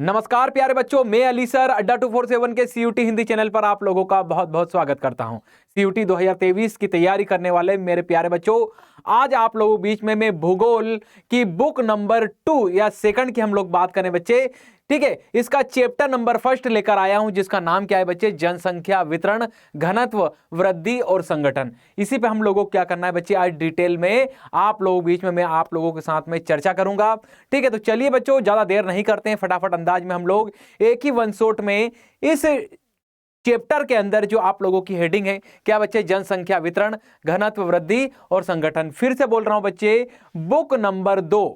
नमस्कार प्यारे बच्चों, मैं अली सर अड्डा 247 के सीयूटी हिंदी चैनल पर आप लोगों का बहुत बहुत स्वागत करता हूं। सीयूटी 2023 की तैयारी करने वाले मेरे प्यारे बच्चों, आज आप लोगों के बीच में मैं भूगोल की बुक नंबर 2 या सेकंड की हम लोग बात करें बच्चे। ठीक है, इसका चैप्टर नंबर फर्स्ट लेकर आया हूं, जिसका नाम क्या है बच्चे? जनसंख्या वितरण, घनत्व, वृद्धि और संगठन। इसी पे हम लोगों को क्या करना है बच्चे, आज डिटेल में आप लोगों के बीच में मैं आप लोगों के साथ में चर्चा करूंगा। ठीक है, तो चलिए बच्चों, ज्यादा देर नहीं करते हैं, फटाफट अंदाज में हम लोग एक ही वन शॉट में इस चैप्टर के अंदर जो आप लोगों की हेडिंग है क्या बच्चे? जनसंख्या वितरण, घनत्व, वृद्धि और संगठन। फिर से बोल रहा हूं बच्चे, बुक नंबर 2।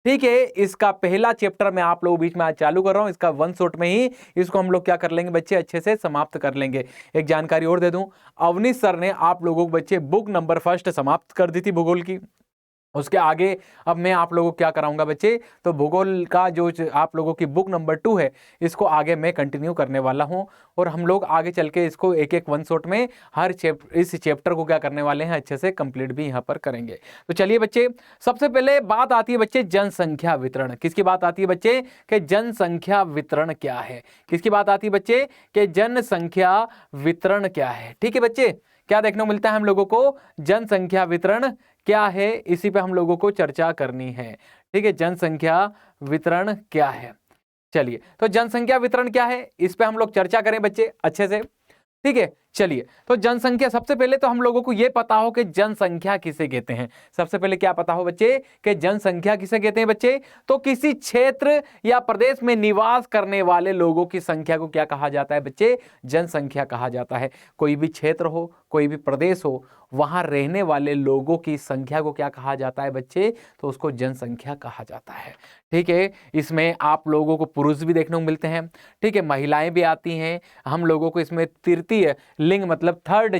ठीक है, इसका पहला चैप्टर मैं आप लोगों के बीच में आज चालू कर रहा हूं। इसका वन शॉट में ही इसको हम लोग क्या कर लेंगे बच्चे, अच्छे से समाप्त कर लेंगे। एक जानकारी और दे दूं, अवनीश सर ने आप लोगों को बच्चे बुक नंबर फर्स्ट समाप्त कर दी थी भूगोल की। उसके आगे अब मैं आप लोगों को क्या कराऊंगा बच्चे, तो भूगोल का जो आप लोगों की बुक नंबर 2 है, इसको आगे मैं कंटिन्यू करने वाला हूं। और हम लोग आगे चल के इसको एक एक वन शॉट में हर इस चैप्टर को क्या करने वाले हैं, अच्छे से कंप्लीट भी यहां पर करेंगे। तो चलिए बच्चे, सबसे पहले बात आती है बच्चे जनसंख्या वितरण। किसकी बात आती है बच्चे? कि जनसंख्या वितरण क्या है। किसकी बात आती है बच्चे? कि जनसंख्या वितरण क्या है। ठीक है बच्चे, क्या देखने को मिलता है हम लोगों को? जनसंख्या वितरण क्या है, इसी पे हम लोगों को चर्चा करनी है। ठीक है, जनसंख्या वितरण क्या है। चलिए, तो जनसंख्या वितरण क्या है, इस पे हम लोग चर्चा करें बच्चे अच्छे से। ठीक है, चलिए, तो जनसंख्या, सबसे पहले तो हम लोगों को यह पता हो कि जनसंख्या किसे कहते हैं। सबसे पहले क्या पता हो बच्चे कि जनसंख्या किसे कहते हैं बच्चे? तो किसी क्षेत्र या प्रदेश में निवास करने वाले लोगों की संख्या को क्या कहा जाता है बच्चे? जनसंख्या कहा जाता है। कोई भी क्षेत्र हो, कोई भी प्रदेश हो, वहां रहने वाले लोगों की संख्या को क्या कहा जाता है बच्चे? तो उसको जनसंख्या कहा जाता है। ठीक है, इसमें आप लोगों को पुरुष भी देखने को मिलते हैं। ठीक है, महिलाएं भी आती हैं। हम लोगों को इसमें तृतीय लिंग मतलब थर्ड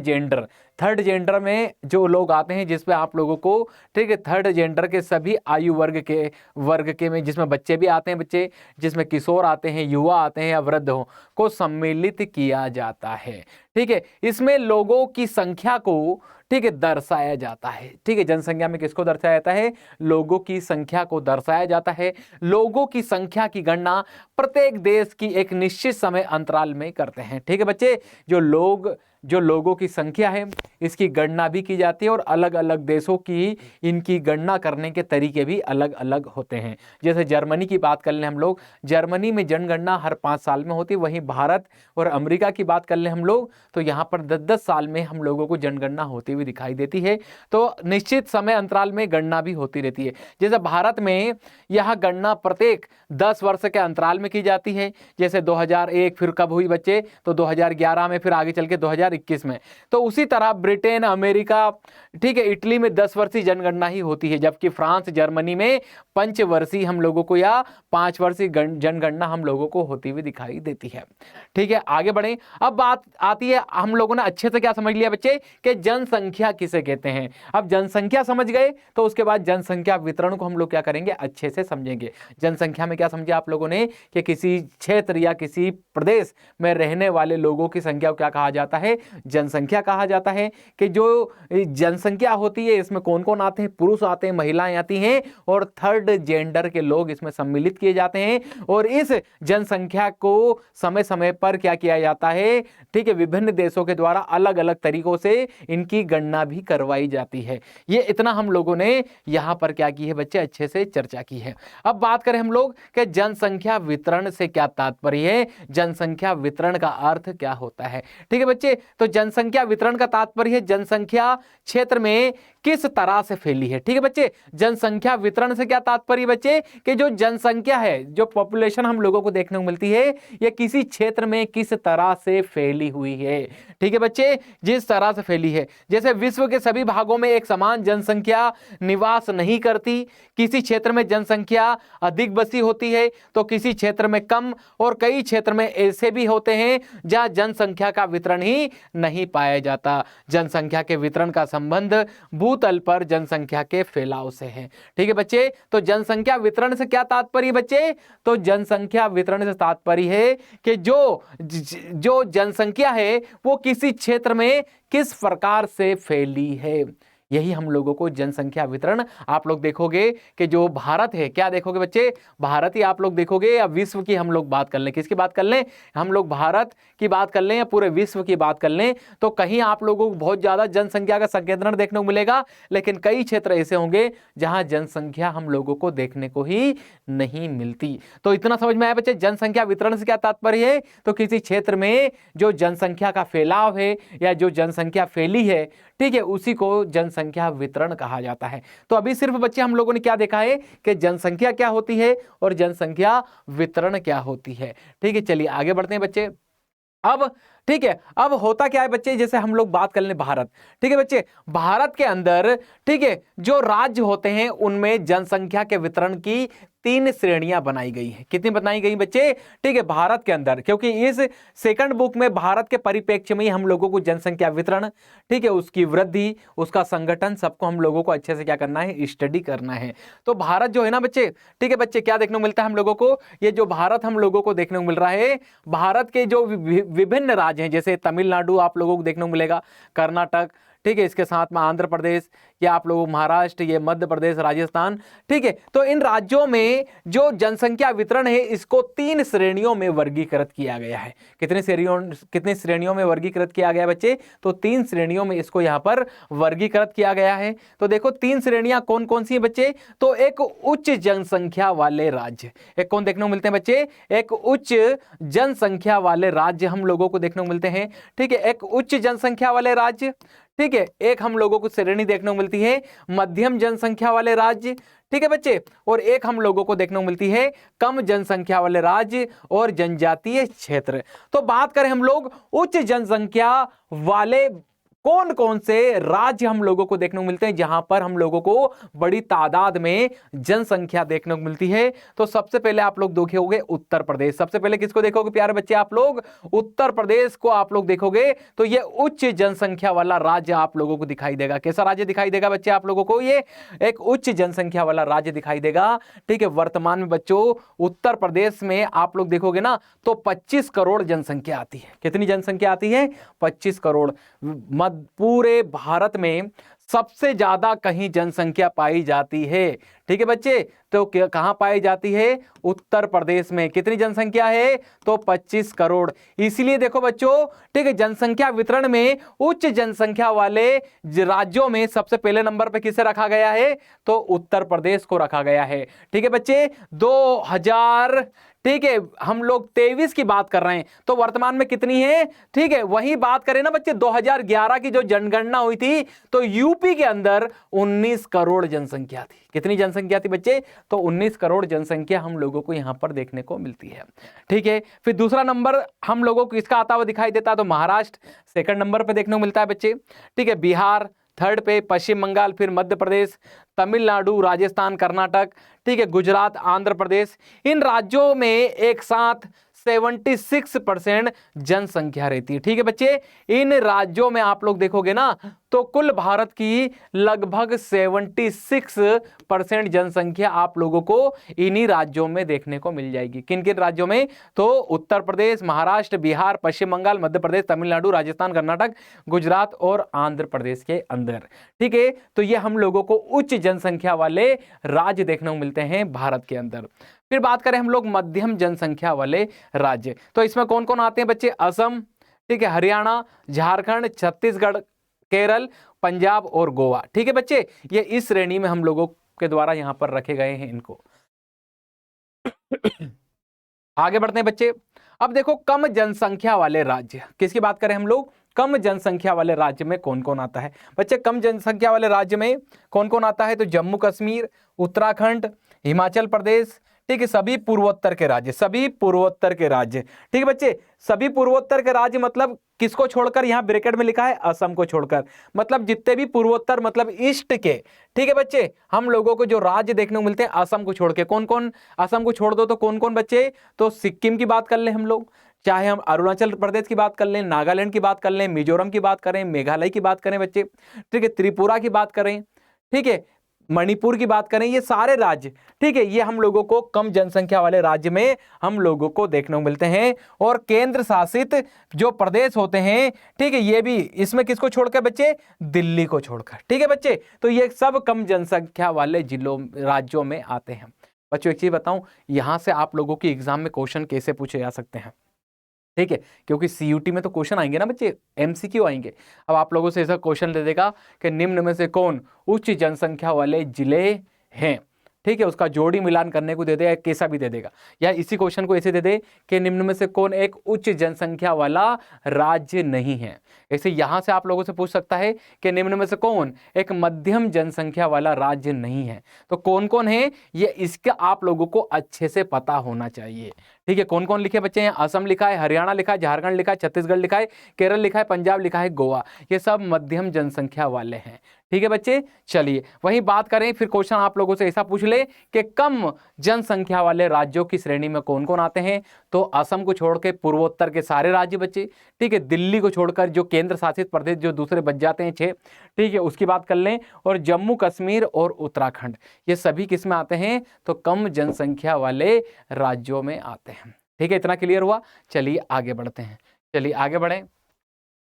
जेंडर में जो लोग आते हैं, जिसपे आप लोगों को, ठीक है, थर्ड जेंडर के सभी आयु वर्ग के में, जिसमें बच्चे भी आते हैं बच्चे, जिसमें किशोर आते हैं, युवा आते हैं या वृद्ध हो, को सम्मिलित किया जाता है। ठीक है, इसमें लोगों की संख्या को, ठीक है, दर्शाया जाता है। ठीक है, जनसंख्या में किसको दर्शाया जाता है? लोगों की संख्या को दर्शाया जाता है। लोगों की संख्या की गणना प्रत्येक देश की एक निश्चित समय अंतराल में करते हैं। ठीक है बच्चे, जो लोगों की संख्या है, इसकी गणना भी की जाती है और अलग अलग देशों की इनकी गणना करने के तरीके भी अलग अलग होते हैं। जैसे जर्मनी की बात कर लें हम लोग, जर्मनी में जनगणना हर 5 साल में होती है। वहीं भारत और अमेरिका की बात कर लें हम लोग, तो यहाँ पर 10-10 साल में हम लोगों को जनगणना होती हुई दिखाई देती है। तो निश्चित समय अंतराल में गणना भी होती रहती है। जैसे भारत में यह गणना प्रत्येक 10 वर्ष के अंतराल में की जाती है। जैसे 2001 फिर कब हुई बच्चे? तो 2011 में, फिर आगे चल के 2021 में। तो उसी तरह ब्रिटेन, अमेरिका, ठीक है, इटली में 10 वर्षीय जनगणना ही होती है, जबकि फ्रांस, जर्मनी में 5 वर्षीय हम लोगों को या 5 वर्षीय जनगणना हम लोगों को होती हुई दिखाई देती है। ठीक है, आगे बढ़े। अब बात आती है, हम लोगों ने अच्छे से क्या समझ लिया बच्चे कि जनसंख्या किसे कहते हैं। अब जनसंख्या समझ गए, तो उसके बाद जनसंख्या वितरण को हम लोग क्या करेंगे, अच्छे से समझेंगे। जनसंख्या में क्या समझे आप लोगों ने कि किसी क्षेत्र या किसी प्रदेश में रहने वाले लोगों की संख्या को क्या कहा जाता है? जनसंख्या कहा जाता है। कि जो जनसंख्या होती है, इसमें कौन कौन आते हैं? पुरुष आते हैं, महिलाएं आती हैं और थर्ड जेंडर के लोग इसमें सम्मिलित किए जाते हैं। और इस जनसंख्या को समय समय पर क्या किया जाता है, ठीक है, विभिन्न देशों के द्वारा अलग अलग तरीकों से इनकी गणना भी करवाई जाती है। ये इतना हम लोगों ने यहां पर क्या की है बच्चे, अच्छे से चर्चा की है। अब बात करें हम लोग कि जनसंख्या वितरण से क्या तात्पर्य है, जनसंख्या वितरण का अर्थ क्या होता है। ठीक है बच्चे, तो जनसंख्या वितरण का तात्पर्य है जनसंख्या क्षेत्र में किस तरह से फैली है। ठीक है बच्चे, जनसंख्या वितरण से क्या तात्पर्य बच्चे कि जो जनसंख्या है, जो पॉपुलेशन हम लोगों को देखने को मिलती है, ये किसी क्षेत्र में किस तरह से फैली हुई है। ठीक है बच्चे, जिस तरह से फैली है, जैसे विश्व के सभी भागों में एक समान जनसंख्या निवास नहीं करती। किसी क्षेत्र में जनसंख्या अधिक बसी होती है तो किसी क्षेत्र में कम, और कई क्षेत्र में ऐसे भी होते हैं जहां जनसंख्या का वितरण ही नहीं पाया जाता। जनसंख्या के वितरण का संबंध भूतल पर जनसंख्या के फैलाव से है। ठीक है बच्चे, तो जनसंख्या वितरण से क्या तात्पर्य बच्चे? तो जनसंख्या वितरण से तात्पर्य है कि जो जनसंख्या है वो किसी क्षेत्र में किस प्रकार से फैली है। यही हम लोगों को जनसंख्या वितरण, आप लोग देखोगे कि जो भारत है, क्या देखोगे बच्चे, भारत ही आप लोग देखोगे, या विश्व की हम लोग बात कर लें, किसकी बात कर लें, हम लोग भारत की बात कर लें या पूरे विश्व की बात कर लें, तो कहीं आप लोगों को बहुत ज्यादा जनसंख्या का संकेंद्रण देखने को मिलेगा, लेकिन कई क्षेत्र ऐसे होंगे जहां जनसंख्या हम लोगों को देखने को ही नहीं मिलती। तो इतना समझ में आया बच्चे, जनसंख्या वितरण से क्या तात्पर्य है, तो किसी क्षेत्र में जो जनसंख्या का फैलाव है या जो जनसंख्या फैली है, ठीक है, उसी को जनसंख्या वितरण कहा जाता है। तो अभी सिर्फ बच्चे हम लोगों ने क्या देखा है कि जनसंख्या क्या होती है और जनसंख्या वितरण क्या होती है। ठीक है, चलिए आगे बढ़ते हैं बच्चे। अब ठीक है, अब होता क्या है बच्चे, जैसे हम लोग बात कर लें भारत, ठीक है बच्चे, भारत के अंदर, ठीक है, जो राज्य होते हैं उनमें जनसंख्या के वितरण की 3 श्रेणियां बनाई गई हैं। कितनी बनाई गई बच्चे, ठीक है, भारत के अंदर, क्योंकि इस सेकंड बुक में भारत के परिप्रेक्ष्य में ही हम लोगों को जनसंख्या वितरण, ठीक है, उसकी वृद्धि, उसका संगठन, सबको हम लोगों को अच्छे से क्या करना है, स्टडी करना है। तो भारत जो है ना बच्चे, ठीक है बच्चे, क्या देखने को मिलता है हम लोगों को, ये जो भारत हम लोगों को देखने को मिल रहा है, भारत के जो विभिन्न राज्य हैं, जैसे तमिलनाडु आप लोगों को देखने को मिलेगा, कर्नाटक, ठीक है, इसके साथ में आंध्र प्रदेश, या आप लोगों महाराष्ट्र, ये मध्य प्रदेश, राजस्थान, ठीक है, तो इन राज्यों में जो जनसंख्या वितरण है इसको 3 श्रेणियों में वर्गीकृत किया गया है। कितनी श्रेणियों में वर्गीकृत किया गया बच्चे, तो 3 श्रेणियों में इसको यहां पर वर्गीकृत किया गया है। तो देखो 3 श्रेणियां कौन कौन सी है बच्चे, तो एक उच्च जनसंख्या वाले राज्य, एक कौन देखने को मिलते हैं बच्चे, एक उच्च जनसंख्या वाले राज्य हम लोगों को देखने को मिलते हैं, ठीक है, एक उच्च जनसंख्या वाले राज्य, ठीक है, एक हम लोगों को श्रेणी देखने को मिलती है मध्यम जनसंख्या वाले राज्य, ठीक है बच्चे, और एक हम लोगों को देखने को मिलती है कम जनसंख्या वाले राज्य और जनजातीय क्षेत्र। तो बात करें हम लोग उच्च जनसंख्या वाले कौन कौन से राज्य हम लोगों को देखने को मिलते हैं जहां पर हम लोगों को बड़ी तादाद में जनसंख्या देखने को मिलती है। तो सबसे पहले आप लोग देखोगे उत्तर प्रदेश, सबसे पहले किसको देखोगे प्यारे बच्चे, आप लोग उत्तर प्रदेश को आप लोग देखोगे, तो ये उच्च जनसंख्या वाला राज्य आप लोगों को दिखाई देगा। कैसा राज्य दिखाई देगा बच्चे आप लोगों को, ये एक उच्च जनसंख्या वाला राज्य दिखाई देगा, ठीक है। वर्तमान में बच्चों उत्तर प्रदेश में आप लोग देखोगे ना तो 25 करोड़ जनसंख्या आती है। कितनी जनसंख्या आती है, 25 करोड़। पूरे भारत में सबसे ज्यादा कहीं जनसंख्या पाई जाती है, ठीक है बच्चे, तो कहां पाई जाती है, उत्तर प्रदेश में। कितनी जनसंख्या है, तो 25 करोड़। इसीलिए देखो बच्चों, ठीक है, जनसंख्या वितरण में उच्च जनसंख्या वाले राज्यों में सबसे पहले नंबर पे किसे रखा गया है, तो उत्तर प्रदेश को रखा गया है, ठीक है बच्चे। 2000, ठीक है, हम लोग 23 की बात कर रहे हैं, तो वर्तमान में कितनी है, ठीक है, वही बात करें ना बच्चे 2011 की जो जनगणना हुई थी, तो यूपी के अंदर 19 करोड़ जनसंख्या थी। कितनी जनसंख्या थी बच्चे, तो 19 करोड़ जनसंख्या हम लोगों को यहां पर देखने को मिलती है, ठीक है। फिर दूसरा नंबर हम लोगों को इसका आता हुआ दिखाई देता है, तो महाराष्ट्र सेकंड नंबर पर देखने को मिलता है बच्चे, ठीक है। बिहार थर्ड पे, पश्चिम बंगाल, फिर मध्य प्रदेश, तमिलनाडु, राजस्थान, कर्नाटक, ठीक है, गुजरात, आंध्र प्रदेश। इन राज्यों में एक साथ 76% जनसंख्या रहती है, ठीक है बच्चे। इन राज्यों में आप लोग देखोगे ना तो कुल भारत की लगभग 76% जनसंख्या आप लोगों को इन्हीं राज्यों में देखने को मिल जाएगी। किन किन राज्यों में, तो उत्तर प्रदेश, महाराष्ट्र, बिहार, पश्चिम बंगाल, मध्य प्रदेश, तमिलनाडु, राजस्थान, कर्नाटक, गुजरात और आंध्र प्रदेश के अंदर, ठीक है। तो ये हम लोगों को उच्च जनसंख्या वाले राज्य देखने को मिलते हैं भारत के अंदर। फिर बात करें हम लोग मध्यम जनसंख्या वाले राज्य, तो इसमें कौन कौन आते हैं बच्चे, असम, ठीक है, हरियाणा, झारखंड, छत्तीसगढ़, केरल, पंजाब और गोवा, ठीक है बच्चे। ये इस श्रेणी में हम लोगों के द्वारा यहां पर रखे गए हैं इनको। आगे बढ़ते हैं बच्चे। अब देखो कम जनसंख्या वाले राज्य, किसकी बात करें हम लोग, कम जनसंख्या वाले राज्य में कौन कौन आता है बच्चे। कम जनसंख्या वाले राज्य में कौन कौन आता है, तो जम्मू कश्मीर, उत्तराखंड, हिमाचल प्रदेश, ठीक है, सभी पूर्वोत्तर के राज्य, सभी पूर्वोत्तर के राज्य, ठीक है बच्चे। सभी पूर्वोत्तर के राज्य मतलब किसको छोड़कर, यहां ब्रैकेट में लिखा है असम को छोड़कर, मतलब जितने भी पूर्वोत्तर मतलब ईस्ट के, ठीक है बच्चे, हम लोगों को जो राज्य देखने को मिलते हैं असम को छोड़ के। कौन कौन, असम को छोड़ दो तो कौन कौन बच्चे, तो सिक्किम की बात कर ले हम लोग, चाहे हम अरुणाचल प्रदेश की बात कर लें, नागालैंड की बात कर लें, मिजोरम की बात करें, मेघालय की बात करें बच्चे, ठीक है, त्रिपुरा की बात करें, ठीक है, मणिपुर की बात करें, ये सारे राज्य, ठीक है, ये हम लोगों को कम जनसंख्या वाले राज्य में हम लोगों को देखने को मिलते हैं। और केंद्र शासित जो प्रदेश होते हैं, ठीक है, ये भी इसमें किसको छोड़कर बच्चे, दिल्ली को छोड़कर, ठीक है बच्चे। तो ये सब कम जनसंख्या वाले जिलों राज्यों में आते हैं। बच्चों एक चीज बताऊं, यहां से आप लोगों की एग्जाम में क्वेश्चन कैसे पूछे जा सकते हैं, ठीक है, क्योंकि सीयूटी में तो क्वेश्चन आएंगे ना बच्चे, एमसीक्यू आएंगे। अब आप लोगों से ऐसा क्वेश्चन दे देगा कि निम्न में से कौन उच्च जनसंख्या वाले जिले हैं, ठीक है, उसका जोड़ी मिलान करने को दे देगा, कैसा भी दे देगा, या इसी क्वेश्चन को ऐसे दे दे कि निम्न में से कौन एक उच्च जनसंख्या वाला राज्य नहीं है। ऐसे यहां से आप लोगों से पूछ सकता है कि निम्न में से कौन एक मध्यम जनसंख्या वाला राज्य नहीं है। तो कौन कौन है ये, इसका आप लोगों को अच्छे से पता होना चाहिए, ठीक है। कौन कौन लिखे बच्चे हैं, असम लिखा है, हरियाणा लिखा है, झारखंड लिखा है, छत्तीसगढ़ लिखा है, केरल लिखा है, पंजाब लिखा है, गोवा, ये सब मध्यम जनसंख्या वाले हैं, ठीक है बच्चे। चलिए वही बात करें, फिर क्वेश्चन आप लोगों से ऐसा पूछ ले कि कम जनसंख्या वाले राज्यों की श्रेणी में कौन कौन आते हैं। तो असम को छोड़ के पूर्वोत्तर के सारे राज्य बच्चे, ठीक है, दिल्ली को छोड़कर जो केंद्र शासित प्रदेश जो दूसरे बच जाते हैं 6, ठीक है, उसकी बात कर लें। और जम्मू कश्मीर और उत्तराखंड, ये सभी किस में आते हैं, तो कम जनसंख्या वाले राज्यों में आते हैं, ठीक है। इतना क्लियर हुआ। चलिए आगे बढ़ते हैं, चलिए आगे बढ़ें।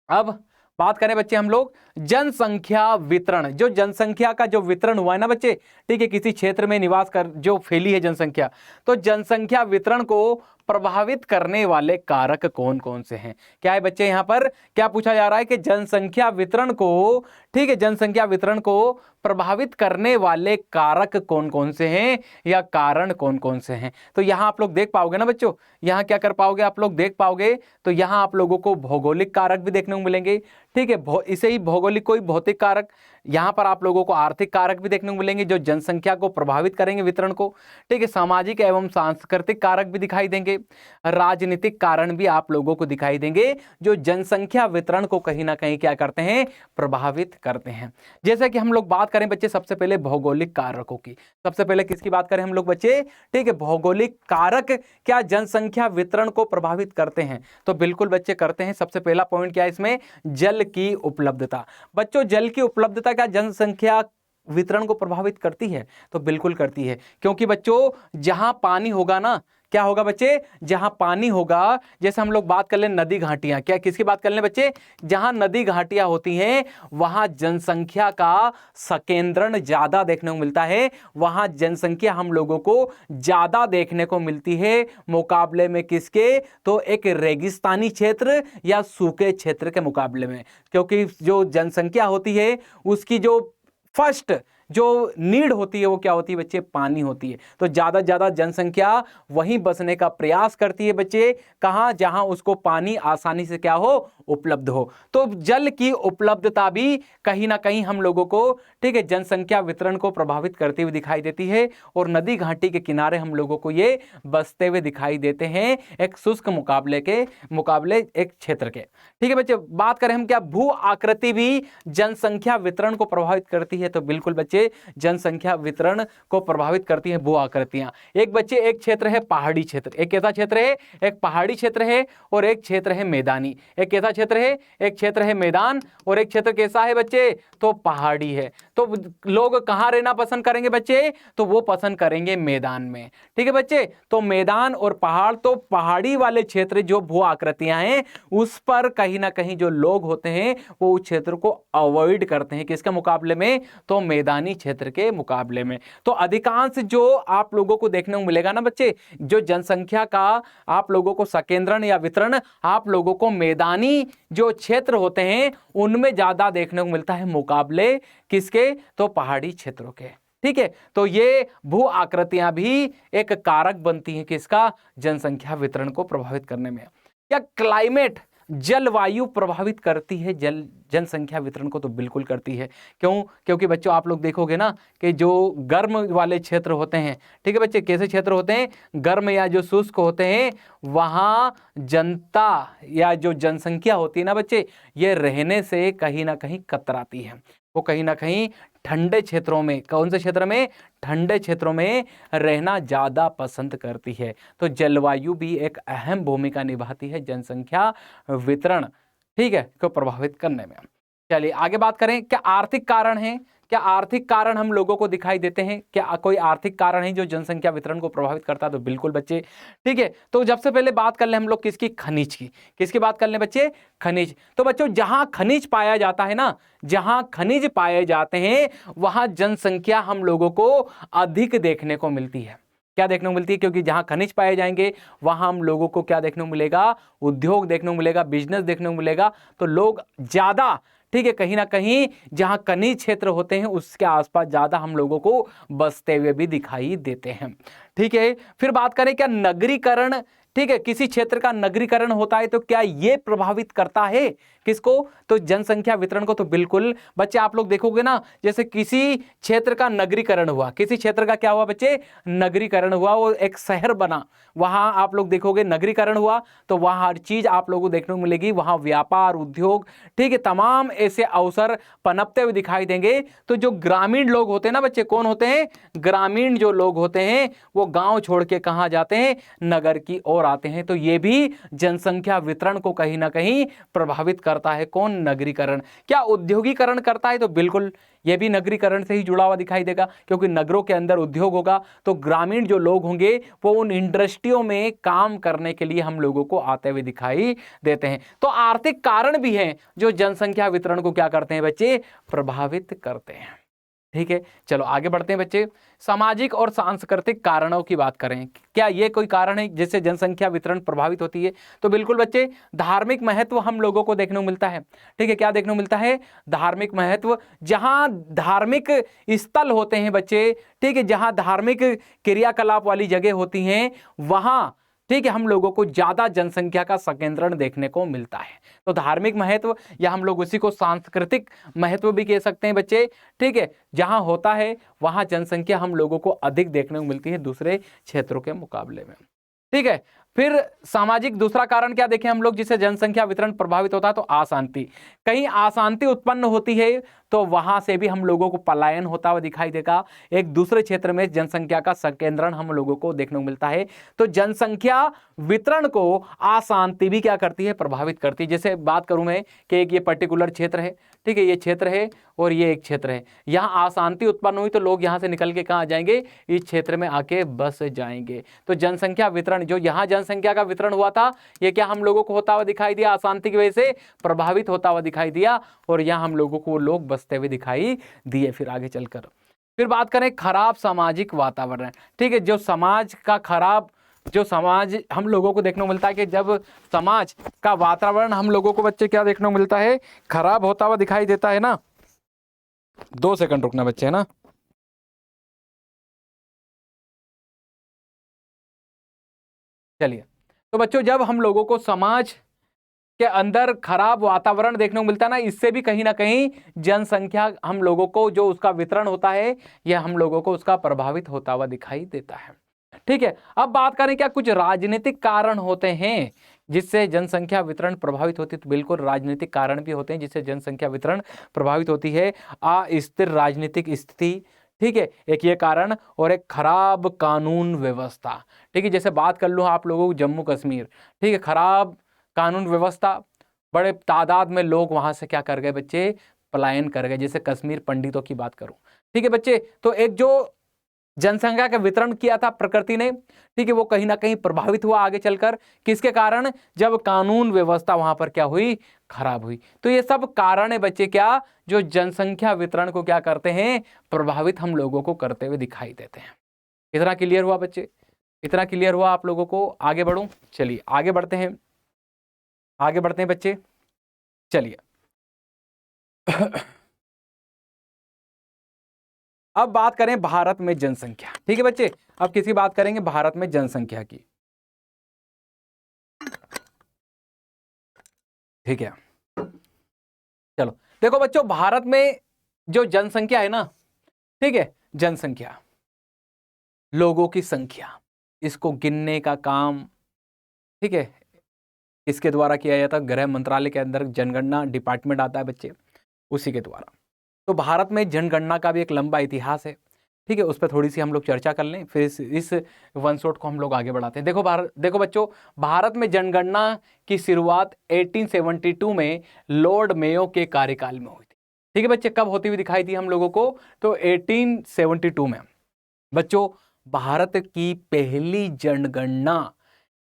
अब बात करें बच्चे हम लोग जनसंख्या वितरण, जो जनसंख्या का जो वितरण हुआ है ना बच्चे, ठीक है, किसी क्षेत्र में निवास कर जो फैली है जनसंख्या, तो जनसंख्या वितरण को प्रभावित करने वाले कारक कौन कौन से हैं। क्या है बच्चे, यहां पर क्या पूछा जा रहा है कि जनसंख्या वितरण को, ठीक है, जनसंख्या वितरण को प्रभावित करने वाले कारक कौन कौन से हैं या कारण कौन कौन से हैं। तो यहां आप लोग देख पाओगे ना बच्चों, यहां क्या कर पाओगे, आप लोग देख पाओगे, तो यहां आप लोगों को भौगोलिक कारक भी देखने को मिलेंगे, ठीक है, इसे ही भौगोलिक कोई भौतिक कारक, यहां पर आप लोगों को आर्थिक कारक भी देखने को मिलेंगे जो जनसंख्या को प्रभावित करेंगे वितरण को, ठीक है, सामाजिक एवं सांस्कृतिक कारक भी दिखाई देंगे, राजनीतिक कारण भी आप लोगों को दिखाई देंगे जो जनसंख्या वितरण को कहीं ना कहीं क्या करते हैं, प्रभावित करते हैं। जैसा कि हम लोग बात करें बच्चे सबसे पहले भौगोलिक कारकों की, सबसे पहले किसकी बात करें हम लोग बच्चे, ठीक है, भौगोलिक कारक क्या जनसंख्या वितरण को प्रभावित करते हैं, तो बिल्कुल बच्चे करते हैं। सबसे पहला पॉइंट क्या है इसमें, जल की उपलब्धता। बच्चों जल की उपलब्धता क्या जनसंख्या वितरण को प्रभावित करती है, तो बिल्कुल करती है, क्योंकि बच्चों जहां पानी होगा ना, क्या होगा बच्चे, जहां पानी होगा, जैसे हम लोग बात कर लें नदी घाटियां, क्या किसकी बात कर लें बच्चे, जहां नदी घाटियां होती हैं वहां जनसंख्या का संकेंद्रण ज्यादा देखने को मिलता है, वहां जनसंख्या हम लोगों को ज्यादा देखने को मिलती है मुकाबले में किसके, तो एक रेगिस्तानी क्षेत्र या सूखे क्षेत्र के मुकाबले में, क्योंकि जो जनसंख्या होती है उसकी जो फर्स्ट जो नीड होती है वो क्या होती है बच्चे, पानी होती है। तो ज्यादा ज्यादा जनसंख्या वहीं बसने का प्रयास करती है बच्चे, कहां, जहां उसको पानी आसानी से क्या हो, उपलब्ध हो। तो जल की उपलब्धता भी कहीं ना कहीं हम लोगों को, ठीक है, जनसंख्या वितरण को प्रभावित करती हुई दिखाई देती है। और नदी घाटी के किनारे हम लोगों को ये बसते हुए दिखाई देते हैं एक शुष्क मुकाबले एक क्षेत्र के, ठीक है बच्चे। बात करें हम क्या, भू आकृति भी जनसंख्या वितरण को प्रभावित करती है, तो बिल्कुल बच्चे जनसंख्या वितरण को प्रभावित करती है भू आकृतियां। एक बच्चे एक क्षेत्र है पहाड़ी क्षेत्र, एक कैसा क्षेत्र है, एक पहाड़ी क्षेत्र है, और एक क्षेत्र है मैदानी। एक कैसा क्षेत्र है, एक क्षेत्र है मैदान, और एक क्षेत्र कैसा है बच्चे, तो पहाड़ी है। तो लोग कहां रहना पसंद करेंगे बच्चे, तो वो पसंद करेंगे मैदान में, ठीक है बच्चे। तो मैदान और पहाड़, तो पहाड़ी वाले क्षेत्र जो भू आकृतियां हैं उस पर कहीं ना कहीं जो लोग होते हैं वो उस क्षेत्र को अवॉइड करते हैं, किसके मुकाबले में, तो मैदानी क्षेत्र के मुकाबले में। तो अधिकांश जो आप लोगों को देखने को मिलेगा ना बच्चे, जो जनसंख्या का आप लोगों को संकेंद्रण या वितरण आप लोगों को मैदानी जो क्षेत्र होते हैं उनमें ज्यादा देखने को मिलता है मुकाबले किसके, तो पहाड़ी क्षेत्रों के, ठीक है। तो ये भू आकृतियां भी एक कारक बनती हैं किसका, जनसंख्या वितरण को प्रभावित करने में। या क्लाइमेट, जलवायु प्रभावित करती है जनसंख्या वितरण को, तो बिल्कुल करती है। क्यों, क्योंकि बच्चों आप लोग देखोगे ना कि जो गर्म वाले क्षेत्र होते हैं, ठीक है बच्चे, कैसे क्षेत्र होते हैं, गर्म या जो शुष्क होते हैं, वहां जनता या जो जनसंख्या होती है ना बच्चे, ये रहने से कहीं ना कहीं कतराती है। वो कहीं ना कहीं ठंडे क्षेत्रों में, कौन से क्षेत्र में, ठंडे क्षेत्रों में रहना ज्यादा पसंद करती है। तो जलवायु भी एक अहम भूमिका निभाती है जनसंख्या वितरण, ठीक है, को प्रभावित करने में। चलिए आगे बात करें, क्या आर्थिक कारण है, क्या आर्थिक कारण हम लोगों को दिखाई देते हैं? क्या कोई आर्थिक कारण है जो जनसंख्या वितरण को प्रभावित करता है? तो बिल्कुल बच्चे, ठीक है। तो सबसे पहले बात कर ले हम लोग किसकी? खनिज की। किसकी बात कर ले बच्चे? खनिज। तो बच्चों जहां खनिज पाया जाता है ना, जहां खनिज पाए जाते हैं वहां जनसंख्या हम लोगों को अधिक देखने को मिलती है। क्या देखने को मिलती है? क्योंकि जहां खनिज पाए जाएंगे वहां हम लोगों को क्या देखने को मिलेगा? उद्योग देखने को मिलेगा, बिजनेस देखने को मिलेगा। तो लोग ज्यादा, ठीक है, कहीं ना कहीं जहां खनिज क्षेत्र होते हैं उसके आसपास ज्यादा हम लोगों को बसते हुए भी दिखाई देते हैं, ठीक है। फिर बात करें क्या नगरीकरण, ठीक है, किसी क्षेत्र का नगरीकरण होता है तो क्या यह प्रभावित करता है किसको? तो जनसंख्या वितरण को। तो बिल्कुल बच्चे, आप लोग देखोगे ना, जैसे किसी क्षेत्र का नगरीकरण हुआ, किसी क्षेत्र का क्या हुआ बच्चे? नगरीकरण हुआ, वो एक शहर बना, वहां आप लोग देखोगे नगरीकरण हुआ तो वहां हर चीज आप लोगों को देखने को मिलेगी, वहां व्यापार, उद्योग, ठीक है, तमाम ऐसे अवसर पनपते हुए दिखाई देंगे। तो जो ग्रामीण लोग होते हैं ना बच्चे, कौन होते हैं? ग्रामीण जो लोग होते हैं वो गांव छोड़ के कहां जाते हैं? नगर की ओर आते हैं। तो ये भी जनसंख्या वितरण को कहीं ना कहीं प्रभावित करता है। कौन? नगरीकरण। क्या औद्योगिकरण करता है? तो बिल्कुल यह भी नगरीकरण से ही जुड़ा हुआ दिखाई देगा, क्योंकि नगरों के अंदर उद्योग होगा तो ग्रामीण जो लोग होंगे वो उन इंडस्ट्रियों में काम करने के लिए हम लोगों को आते हुए दिखाई देते हैं। तो आर्थिक कारण भी हैं जो जनसंख्या वितरण को क्या करते हैं बच्चे? प्रभावित करते हैं, ठीक है। चलो आगे बढ़ते हैं बच्चे। सामाजिक और सांस्कृतिक कारणों की बात करें, क्या ये कोई कारण है जिससे जनसंख्या वितरण प्रभावित होती है? तो बिल्कुल बच्चे, धार्मिक महत्व हम लोगों को देखने को मिलता है, ठीक है। क्या देखने को मिलता है? धार्मिक महत्व। जहां धार्मिक स्थल होते हैं बच्चे, ठीक है, जहां धार्मिक क्रियाकलाप वाली जगह होती हैं वहां, ठीक है, हम लोगों को ज्यादा जनसंख्या का संकेंद्रण देखने को मिलता है। तो धार्मिक महत्व, या हम लोग उसी को सांस्कृतिक महत्व भी कह सकते हैं बच्चे, ठीक है। जहां होता है वहां जनसंख्या हम लोगों को अधिक देखने को मिलती है दूसरे क्षेत्रों के मुकाबले में, ठीक है। फिर सामाजिक दूसरा कारण क्या देखें हम लोग जिससे जनसंख्या वितरण प्रभावित होता है? तो अशांति। कहीं अशांति उत्पन्न होती है तो वहां से भी हम लोगों को पलायन होता हुआ दिखाई देगा, एक दूसरे क्षेत्र में जनसंख्या का संकेंद्रण हम लोगों को देखने को मिलता है। तो जनसंख्या वितरण को अशांति भी क्या करती है? प्रभावित करती है। जैसे बात करूं मैं कि एक ये पर्टिकुलर क्षेत्र है, ठीक है, ये क्षेत्र है और ये एक क्षेत्र है, यहाँ अशांति उत्पन्न हुई तो लोग यहाँ से निकल के कहाँ जाएंगे? इस क्षेत्र में आके बस जाएंगे। तो जनसंख्या वितरण, जो यहाँ जनसंख्या का वितरण हुआ था, ये क्या हम लोगों को होता हुआ दिखाई दिया? अशांति की वजह से प्रभावित होता हुआ दिखाई दिया और यहाँ हम लोगों को लोग बसते हुए दिखाई दिए। फिर आगे चलकर फिर बात करें खराब सामाजिक वातावरण, ठीक है, जो समाज का खराब, जो समाज हम लोगों को देखने को मिलता है कि जब समाज का वातावरण हम लोगों को बच्चे क्या देखने को मिलता है? खराब होता हुआ दिखाई देता है ना। 2 सेकंड रुकना बच्चे, है ना। चलिए, तो बच्चों जब हम लोगों को समाज के अंदर खराब वातावरण देखने को मिलता है ना, इससे भी कहीं ना कहीं जनसंख्या हम लोगों को जो उसका वितरण होता है यह हम लोगों को उसका प्रभावित होता हुआ दिखाई देता है, ठीक है। अब बात करें क्या कुछ राजनीतिक कारण होते हैं जिससे जनसंख्या वितरण प्रभावित होती है? तो बिल्कुल राजनीतिक कारण भी होते हैं जिससे जनसंख्या वितरण प्रभावित होती है। अस्थिर राजनीतिक स्थिति, ठीक है, एक ये कारण, और एक खराब कानून व्यवस्था, ठीक है। जैसे बात कर लूँ आप लोगों को जम्मू कश्मीर, ठीक है, खराब कानून व्यवस्था, बड़े तादाद में लोग वहां से क्या कर गए बच्चे? पलायन कर गए। जैसे कश्मीर पंडितों की बात करूं, ठीक है बच्चे, तो एक जो जनसंख्या का वितरण किया था प्रकृति ने, ठीक है, वो कहीं ना कहीं प्रभावित हुआ आगे चलकर। किसके कारण? जब कानून व्यवस्था वहां पर क्या हुई? खराब हुई। तो ये सब कारण है बच्चे क्या, जो जनसंख्या वितरण को क्या करते हैं? प्रभावित हम लोगों को करते हुए दिखाई देते हैं। इतना क्लियर हुआ बच्चे? इतना क्लियर हुआ आप लोगों को? आगे बढ़ूं? चलिए आगे बढ़ते हैं, आगे बढ़ते हैं बच्चे, चलिए। अब बात करें भारत में जनसंख्या, ठीक है बच्चे। अब किसकी बात करेंगे? भारत में जनसंख्या की, ठीक है। चलो देखो बच्चों, भारत में जो जनसंख्या है ना, ठीक है, जनसंख्या, लोगों की संख्या, इसको गिनने का काम, ठीक है, इसके द्वारा किया जाता है। गृह मंत्रालय के अंदर जनगणना डिपार्टमेंट आता है बच्चे, उसी के द्वारा। तो भारत में जनगणना का भी एक लंबा इतिहास है, ठीक है, उस पर थोड़ी सी हम लोग चर्चा कर लें, फिर इस वन शॉट को हम लोग आगे बढ़ाते हैं। देखो बच्चों, भारत में जनगणना की शुरुआत 1872 में लॉर्ड मेयो के कार्यकाल में हुई थी। ठीक है बच्चे, कब होती हुई दिखाई दी हम लोगों को? तो 1872 में। बच्चों, भारत की पहली जनगणना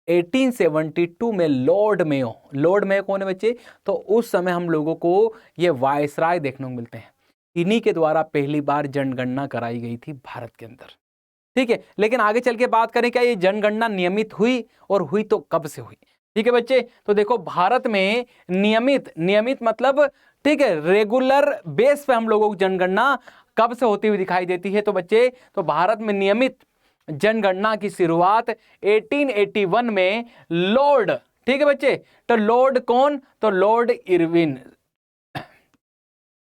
1872 में लॉर्ड मेयो कौन है बच्चे? तो उस समय हम लोगों को ये वायसराय देखने को मिलते हैं। इन्हीं के द्वारा पहली बार जनगणना कराई गई थी भारत के अंदर। ठीक है, लेकिन आगे चल के बात करें, क्या ये जनगणना नियमित हुई, और हुई तो कब से हुई? ठीक है बच्चे, तो देखो भारत में नियमित मतलब, ठीक है, रेगुलर बेस पे हम लोगों को जनगणना कब से होती हुई दिखाई देती है? तो बच्चे, तो भारत में नियमित जनगणना की शुरुआत 1881 में लॉर्ड, ठीक है बच्चे, तो लॉर्ड कौन? तो लॉर्ड इरविन,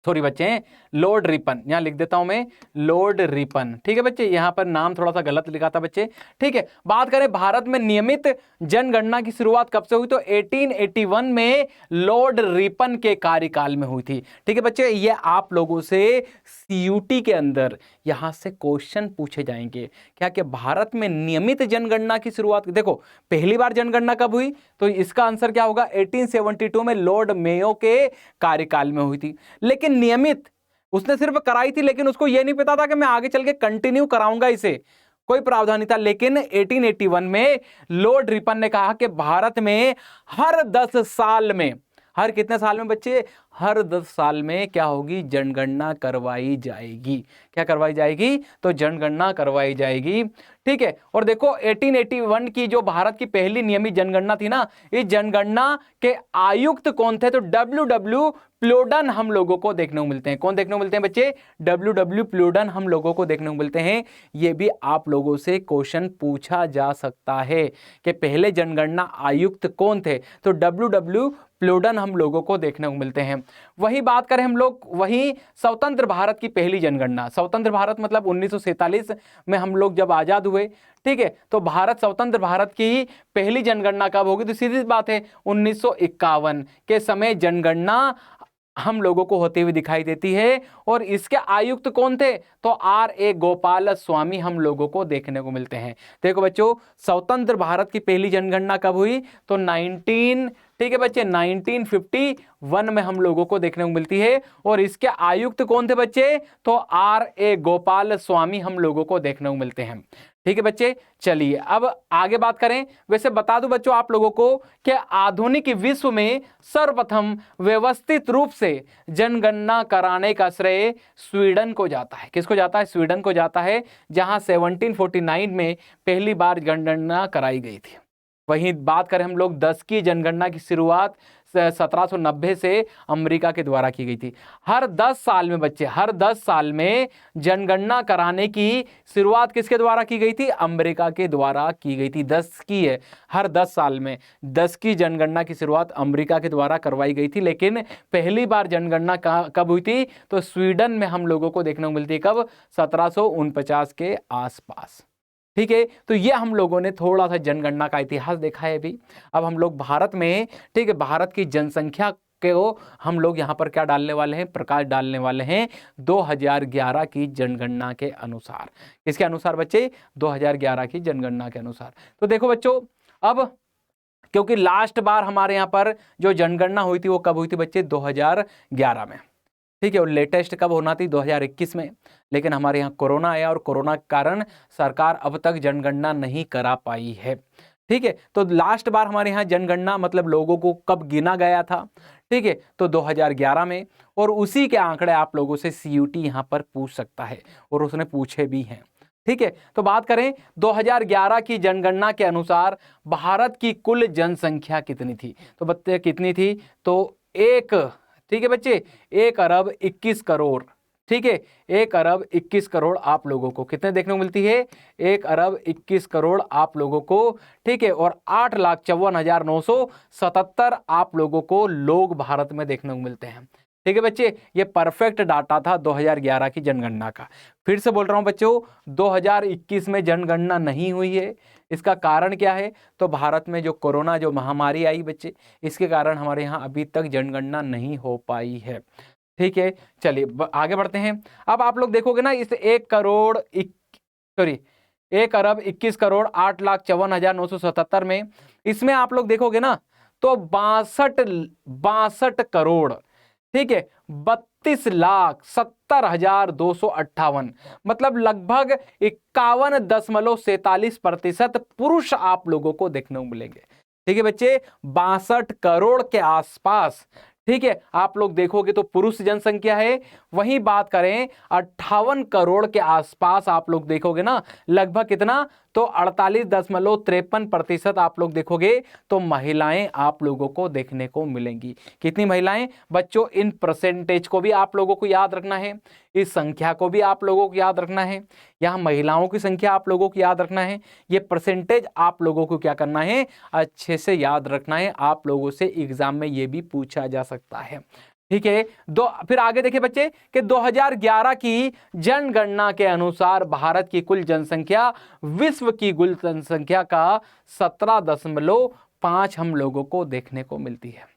सॉरी बच्चे, लॉर्ड रिपन, यहां लिख देता हूं मैं, लॉर्ड रिपन। ठीक है बच्चे, यहां पर नाम थोड़ा सा गलत लिखा था बच्चे। ठीक है, बात करें भारत में नियमित जनगणना की शुरुआत कब से हुई? तो 1881 में लॉर्ड रिपन के कार्यकाल में हुई थी। ठीक है बच्चे, ये आप लोगों से सीयूटी के अंदर यहां से क्वेश्चन पूछे जाएंगे, क्या कि भारत में नियमित जनगणना की शुरुआत, देखो पहली बार जनगणना कब हुई? तो इसका आंसर क्या होगा? 1872 में लॉर्ड मेयो के कार्यकाल में हुई थी। लेकिन नियमित उसने सिर्फ कराई थी, लेकिन उसको यह नहीं पता था कि मैं आगे चल के कंटिन्यू कराऊंगा इसे, कोई प्रावधान नहीं था। लेकिन 1881 में लॉर्ड रिपन ने कहा कि भारत में हर 10 साल में, हर कितने साल में बच्चे? हर 10 साल में क्या होगी? जनगणना करवाई जाएगी। क्या करवाई जाएगी? तो जनगणना करवाई जाएगी। ठीक है, और देखो 1881 की जो भारत की पहली नियमित जनगणना थी ना, इस जनगणना के आयुक्त कौन थे? तो डब्ल्यू प्लोडन हम लोगों को देखने को मिलते हैं। कौन देखने को मिलते हैं बच्चे? डब्ल्यू प्लोडन हम लोगों को देखने को मिलते हैं। ये भी आप लोगों से क्वेश्चन पूछा जा सकता है कि पहले जनगणना आयुक्त कौन थे? तो डब्ल्यू प्लोडन हम लोगों को देखने को मिलते हैं। वही बात करें हम लोग, वही स्वतंत्र भारत की पहली जनगणना, स्वतंत्र भारत मतलब 1947 में हम लोग जब आजाद हुए, ठीक है, तो भारत स्वतंत्र भारत की पहली जनगणना कब होगी? तो सीधी बात है 1951 के समय जनगणना हम लोगों को होती हुई दिखाई देती है। और इसके आयुक्त कौन थे? तो R.A. गोपाल स्वामी हम लोगों को देखने को मिलते हैं। देखो बच्चों, स्वतंत्र भारत की पहली जनगणना कब हुई? तो 1951 में हम लोगों को देखने को मिलती है। और इसके आयुक्त कौन थे बच्चे? तो R.A. गोपाल स्वामी हम लोगों को देखने को मिलते हैं। ठीक है बच्चे, चलिए अब आगे बात करें। वैसे बता दूं बच्चों आप लोगों को कि आधुनिक विश्व में सर्वप्रथम व्यवस्थित रूप से जनगणना कराने का श्रेय स्वीडन को जाता है। किसको जाता है? स्वीडन को जाता है, जहां 1749 में पहली बार जनगणना कराई गई थी। वहीं बात करें हम लोग 10 की जनगणना की शुरुआत 1790 से अमेरिका के द्वारा की गई थी। हर 10 साल में बच्चे, हर 10 साल में जनगणना कराने की शुरुआत किसके द्वारा की गई थी? अमेरिका के द्वारा की गई थी। 10 की है, हर 10 साल में 10 की जनगणना की शुरुआत अमेरिका के द्वारा करवाई गई थी। लेकिन पहली बार जनगणना कब हुई थी? तो स्वीडन में हम लोगों को देखने को मिलती है। कब? 1749 के आसपास। ठीक है, तो ये हम लोगों ने थोड़ा सा जनगणना का इतिहास देखा है अभी। अब हम लोग भारत में, ठीक है, भारत की जनसंख्या को हम लोग यहाँ पर क्या डालने वाले हैं? प्रकाश डालने वाले हैं 2011 की जनगणना के अनुसार। किसके अनुसार बच्चे? 2011 की जनगणना के अनुसार। तो देखो बच्चों, अब क्योंकि लास्ट बार हमारे यहाँ पर जो जनगणना हुई थी वो कब हुई थी बच्चे? 2011 में। ठीक है, और लेटेस्ट कब होना थी? 2021 में। लेकिन हमारे यहाँ कोरोना आया और कोरोना के कारण सरकार अब तक जनगणना नहीं करा पाई है। ठीक है, तो लास्ट बार हमारे यहाँ जनगणना मतलब लोगों को कब गिना गया था? ठीक है, तो 2011 में। और उसी के आंकड़े आप लोगों से सीयूटी यहाँ पर पूछ सकता है, और उसने पूछे भी हैं। ठीक है, तो बात करें 2011 की जनगणना के अनुसार भारत की कुल जनसंख्या कितनी थी? तो बच्चे कितनी थी? तो ठीक है बच्चे, 1 अरब 21 करोड़। ठीक है, 1 अरब 21 करोड़ आप लोगों को कितने देखने को मिलती है? 1 अरब 21 करोड़ आप लोगों को। ठीक है, और 8,54,977 आप लोगों को लोग भारत में देखने को मिलते हैं। ठीक है बच्चे, ये परफेक्ट डाटा था 2011 की जनगणना का। फिर से बोल रहा हूं बच्चों, 2021 में जनगणना नहीं हुई है। इसका कारण क्या है? तो भारत में जो कोरोना जो महामारी आई बच्चे, इसके कारण हमारे यहाँ अभी तक जनगणना नहीं हो पाई है। ठीक है, चलिए आगे बढ़ते हैं। अब आप लोग देखोगे ना, इस 1 अरब 21 करोड़ 8,54,977 में, इसमें आप लोग देखोगे ना तो 62 करोड़, ठीक है, 32,70,258, मतलब लगभग 51.47% पुरुष आप लोगों को देखने को मिलेंगे। ठीक है बच्चे, 62 करोड़ के आसपास, ठीक है, आप लोग देखोगे तो पुरुष जनसंख्या है। वहीं बात करें 58 करोड़ के आसपास आप लोग देखोगे ना, लगभग कितना, तो 48.53% आप लोग देखोगे तो महिलाएं आप लोगों को देखने को मिलेंगी। कितनी महिलाएं बच्चों, इन परसेंटेज को भी आप लोगों को याद रखना है, इस संख्या को भी आप लोगों को याद रखना है, यहाँ महिलाओं की संख्या आप लोगों को याद रखना है, ये परसेंटेज आप लोगों को क्या करना है, अच्छे से याद रखना है। आप लोगों से एग्जाम में ये भी पूछा जा सकता है। ठीक है, फिर आगे देखिए बच्चे कि 2011 की जनगणना के अनुसार भारत की कुल जनसंख्या विश्व की कुल जनसंख्या का 17.5 हम लोगों को देखने को मिलती है।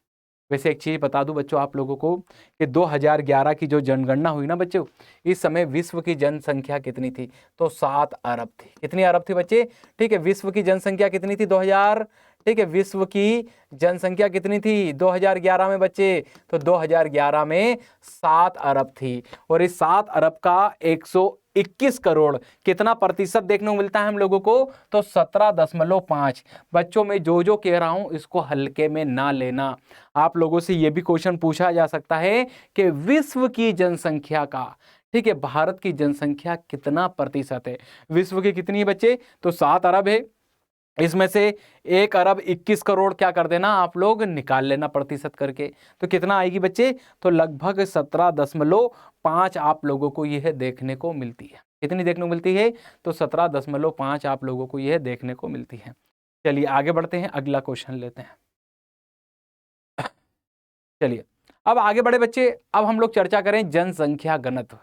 वैसे एक चीज बता दूं बच्चों आप लोगों को कि 2011 की जो जनगणना हुई ना बच्चों, इस समय विश्व की जनसंख्या कितनी थी, तो 7 अरब थी। कितनी अरब थी बच्चे, ठीक है, विश्व की जनसंख्या कितनी थी 2000, ठीक है, विश्व की जनसंख्या कितनी थी 2011 में बच्चे, तो 2011 में 7 अरब थी। और इस 7 अरब का 121 करोड़ कितना प्रतिशत देखने को मिलता है हम लोगों को, तो 17.5। बच्चों में जो जो कह रहा हूं इसको हल्के में ना लेना। आप लोगों से यह भी क्वेश्चन पूछा जा सकता है कि विश्व की जनसंख्या का, ठीक है, भारत की जनसंख्या कितना प्रतिशत है। विश्व की कितनी है बच्चे, तो 7 अरब है, इसमें से 1 अरब 21 करोड़ क्या कर देना आप लोग, निकाल लेना प्रतिशत करके, तो कितना आएगी बच्चे, तो लगभग 17.5 आप लोगों को यह देखने को मिलती है। कितनी देखने को मिलती है, तो 17.5 आप लोगों को यह देखने को मिलती है। चलिए आगे बढ़ते हैं, अगला क्वेश्चन लेते हैं। चलिए अब आगे बढ़े बच्चे, अब हम लोग चर्चा करें जनसंख्या घनत्व।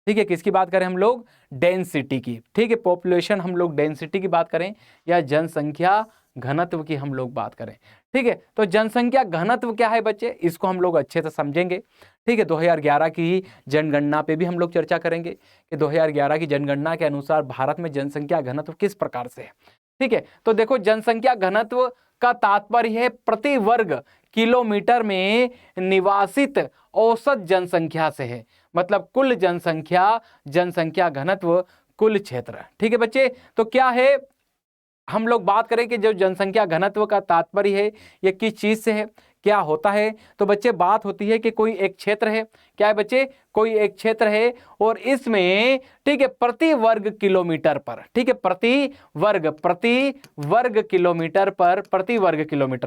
ठीक है, किसकी बात करें हम लोग, डेंसिटी की। ठीक है, पॉपुलेशन हम लोग डेंसिटी की बात करें या जनसंख्या घनत्व की हम लोग बात करें। ठीक है, तो जनसंख्या घनत्व क्या है बच्चे, इसको हम लोग अच्छे से समझेंगे। ठीक है, 2011 की जनगणना पे भी हम लोग चर्चा करेंगे कि 2011 की जनगणना के अनुसार भारत में जनसंख्या घनत्व किस प्रकार से है। ठीक है, तो देखो जनसंख्या घनत्व का तात्पर्य है प्रति वर्ग किलोमीटर में निवासित औसत जनसंख्या से है, मतलब कुल जनसंख्या घनत्व कुल क्षेत्र। ठीक है बच्चे, तो क्या है, हम लोग बात करें कि जो जनसंख्या घनत्व का तात्पर्य है ये किस चीज से है, क्या होता है, तो बच्चे बात होती है कि कोई एक क्षेत्र है, क्या है बच्चे, कोई एक क्षेत्र है और इसमें, ठीक है, प्रति वर्ग किलोमीटर पर, ठीक है, प्रति वर्ग किलोमीटर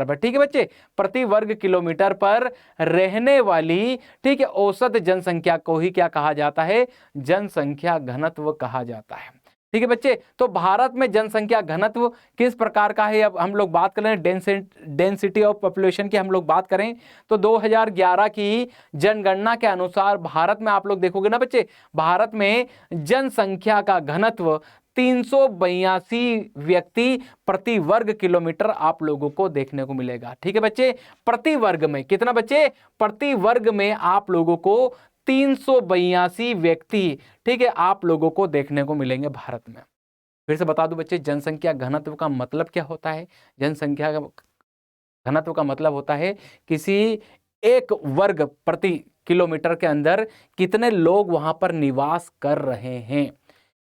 पर, ठीक है बच्चे, प्रति वर्ग किलोमीटर पर रहने वाली, ठीक है, औसत जनसंख्या को ही क्या कहा जाता है, जनसंख्या घनत्व कहा जाता है। ठीक है बच्चे, तो भारत में जनसंख्या घनत्व किस प्रकार का है, अब हम लोग बात करें डेंसिटी ऑफ पॉपुलेशन की हम लोग बात करें तो 2011 की जनगणना के अनुसार भारत में आप लोग देखोगे ना बच्चे, भारत में जनसंख्या का घनत्व 382 व्यक्ति प्रति वर्ग किलोमीटर आप लोगों को देखने को मिलेगा। ठीक है बच्चे, प्रति वर्ग में कितना बच्चे, प्रति वर्ग में आप लोगों को 382 व्यक्ति, ठीक है, आप लोगों को देखने को मिलेंगे भारत में। फिर से बता दूं बच्चे, जनसंख्या घनत्व का मतलब क्या होता है, जनसंख्या घनत्व का मतलब होता है किसी एक वर्ग प्रति किलोमीटर के अंदर कितने लोग वहां पर निवास कर रहे हैं।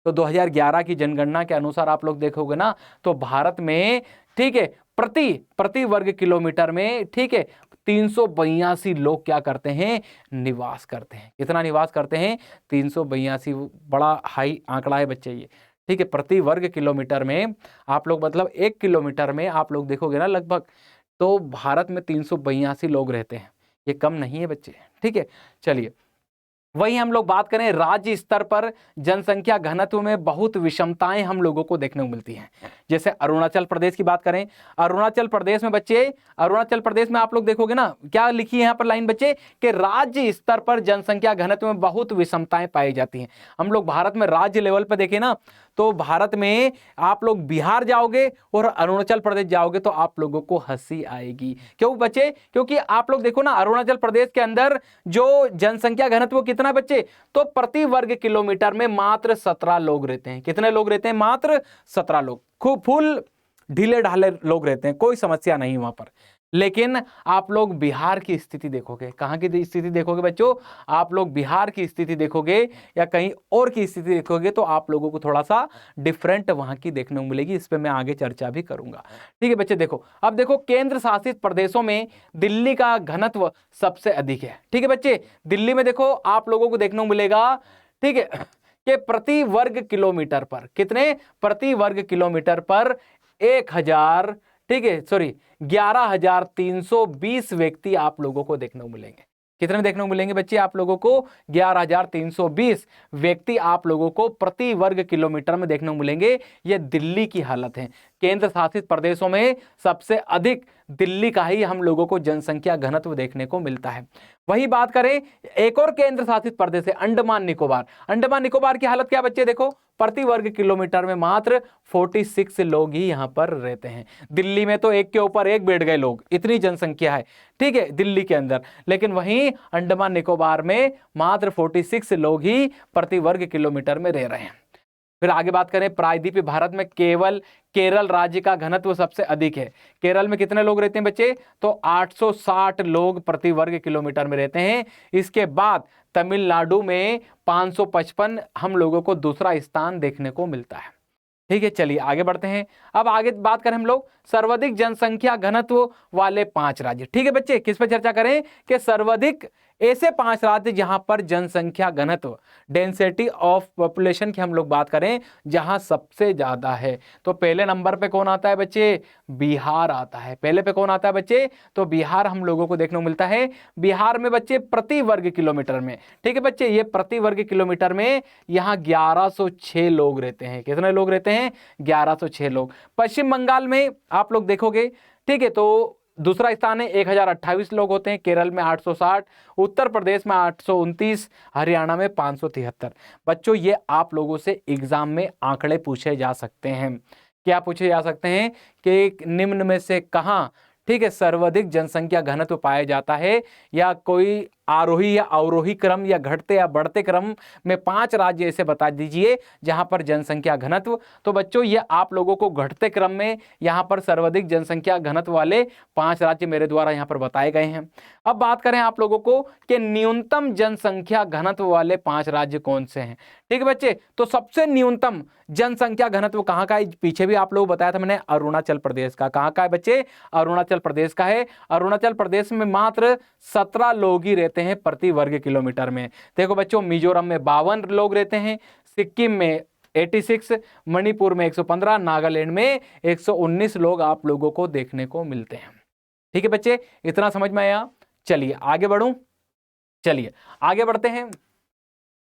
तो 2011 की जनगणना के अनुसार आप लोग देखोगे ना, तो भारत में, ठीक है, प्रति वर्ग किलोमीटर में, ठीक है, 382 लोग क्या करते हैं, निवास करते हैं। कितना निवास करते हैं, 382, बड़ा हाई आंकड़ा है बच्चे ये। ठीक है, प्रति वर्ग किलोमीटर में आप लोग, मतलब 1 किलोमीटर में आप लोग देखोगे ना लगभग, तो भारत में 382 लोग रहते हैं, ये कम नहीं है बच्चे। ठीक है, चलिए वहीं हम लोग बात करें राज्य स्तर पर जनसंख्या घनत्व में बहुत विषमताएं हम लोगों को देखने को मिलती हैं। जैसे अरुणाचल प्रदेश की बात करें, अरुणाचल प्रदेश में बच्चे, अरुणाचल प्रदेश में आप लोग देखोगे ना, क्या लिखी है यहाँ पर लाइन बच्चे, कि राज्य स्तर पर जनसंख्या घनत्व में बहुत विषमताएं पाई जाती हैं। हम लोग भारत में राज्य लेवल पर देखें ना, तो भारत में आप लोग बिहार जाओगे और अरुणाचल प्रदेश जाओगे तो आप लोगों को हंसी आएगी। क्यों बच्चे, क्योंकि आप लोग देखो ना, अरुणाचल प्रदेश के अंदर जो जनसंख्या घनत्व कितना बच्चे, तो प्रति वर्ग किलोमीटर में मात्र 17 लोग रहते हैं। कितने लोग रहते हैं, मात्र 17 लोग, खूब फुल ढीले ढाले लोग रहते हैं, कोई समस्या नहीं वहां पर। लेकिन आप लोग बिहार की स्थिति देखोगे, कहाँ की स्थिति देखोगे बच्चों, आप लोग बिहार की स्थिति देखोगे या कहीं और की स्थिति देखोगे तो आप लोगों को थोड़ा सा डिफरेंट वहां की देखने को मिलेगी। इस पे मैं आगे चर्चा भी करूंगा। ठीक है बच्चे, देखो अब देखो केंद्र शासित प्रदेशों में दिल्ली का घनत्व सबसे अधिक है। ठीक है बच्चे, दिल्ली में देखो आप लोगों को देखने को मिलेगा, ठीक है, कि प्रति वर्ग किलोमीटर पर कितने, प्रति वर्ग किलोमीटर पर 1000, ठीक है सॉरी 11,320 व्यक्ति आप लोगों को देखने को मिलेंगे। कितने देखने को मिलेंगे बच्चे आप लोगों को, 11,320 व्यक्ति आप लोगों को प्रति वर्ग किलोमीटर में देखने को मिलेंगे। यह दिल्ली की हालत है। केंद्र शासित प्रदेशों में सबसे अधिक दिल्ली का ही हम लोगों को जनसंख्या घनत्व देखने को मिलता है। वही बात करें एक और केंद्र शासित प्रदेश है अंडमान निकोबार। अंडमान निकोबार की हालत क्या बच्चे, देखो प्रति वर्ग किलोमीटर में मात्र 46 लोग ही यहां पर रहते हैं। दिल्ली में तो एक के ऊपर एक बैठ गए लोग, इतनी जनसंख्या है, ठीक है, दिल्ली के अंदर, लेकिन वहीं अंडमान निकोबार में मात्र 46 लोग ही प्रति वर्ग किलोमीटर में रह रहे हैं। फिर आगे बात करें प्रायद्वीपीय भारत में केवल केरल राज्य का घनत्व सबसे अधिक है। केरल में कितने लोग रहते हैं बच्चे, तो 860 लोग प्रति वर्ग किलोमीटर में रहते हैं। इसके बाद तमिलनाडु में 555 हम लोगों को दूसरा स्थान देखने को मिलता है। ठीक है, चलिए आगे बढ़ते हैं। अब आगे बात करें हम लोग सर्वाधिक जनसंख्या घनत्व वाले 5 राज्य। ठीक है बच्चे, किस पे चर्चा करें कि सर्वाधिक ऐसे 5 राज्य जहां पर जनसंख्या घनत्व, डेंसिटी ऑफ पॉपुलेशन की हम लोग बात करें जहां सबसे ज्यादा है, तो पहले नंबर पे कौन आता है बच्चे, बिहार आता है। पहले पे कौन आता है बच्चे, तो बिहार हम लोगों को देखने को मिलता है। बिहार में बच्चे प्रति वर्ग किलोमीटर में, ठीक है बच्चे, ये प्रति वर्ग किलोमीटर में यहाँ 1106 लोग रहते हैं। कितने लोग रहते हैं, 1106 लोग। पश्चिम बंगाल में आप लोग देखोगे, ठीक है, तो दूसरा स्थान है, 1028 लोग होते हैं। केरल में 860, उत्तर प्रदेश में 829, हरियाणा में 573। बच्चों ये आप लोगों से एग्जाम में आंकड़े पूछे जा सकते हैं। क्या पूछे जा सकते हैं कि निम्न में से कहां, ठीक है, सर्वाधिक जनसंख्या घनत्व पाया जाता है, या कोई आरोही या अवरोही क्रम या घटते या बढ़ते क्रम में 5 राज्य ऐसे बता दीजिए जहां पर जनसंख्या घनत्व। तो बच्चों ये आप लोगों को घटते क्रम में यहां पर सर्वाधिक जनसंख्या घनत्व वाले 5 राज्य मेरे द्वारा यहां पर बताए गए हैं। अब बात करें आप लोगों को कि न्यूनतम जनसंख्या घनत्व वाले 5 राज्य कौन से हैं। ठीक है बच्चे, तो सबसे न्यूनतम जनसंख्या घनत्व कहाँ का है, पीछे भी आप लोग बताया था मैंने, अरुणाचल प्रदेश का। कहाँ का है बच्चे, अरुणाचल प्रदेश का है। अरुणाचल प्रदेश में मात्र 17 लोग ही रहते हैं प्रति वर्ग किलोमीटर में। देखो बच्चों, मिजोरम में 52 लोग रहते हैं, सिक्किम में 86, मणिपुर में 115, नागालैंड में 119 लोग आप लोगों को देखने को मिलते हैं। ठीक है बच्चे, इतना समझ में आया। चलिए आगे बढ़ूं, चलिए आगे बढ़ते हैं।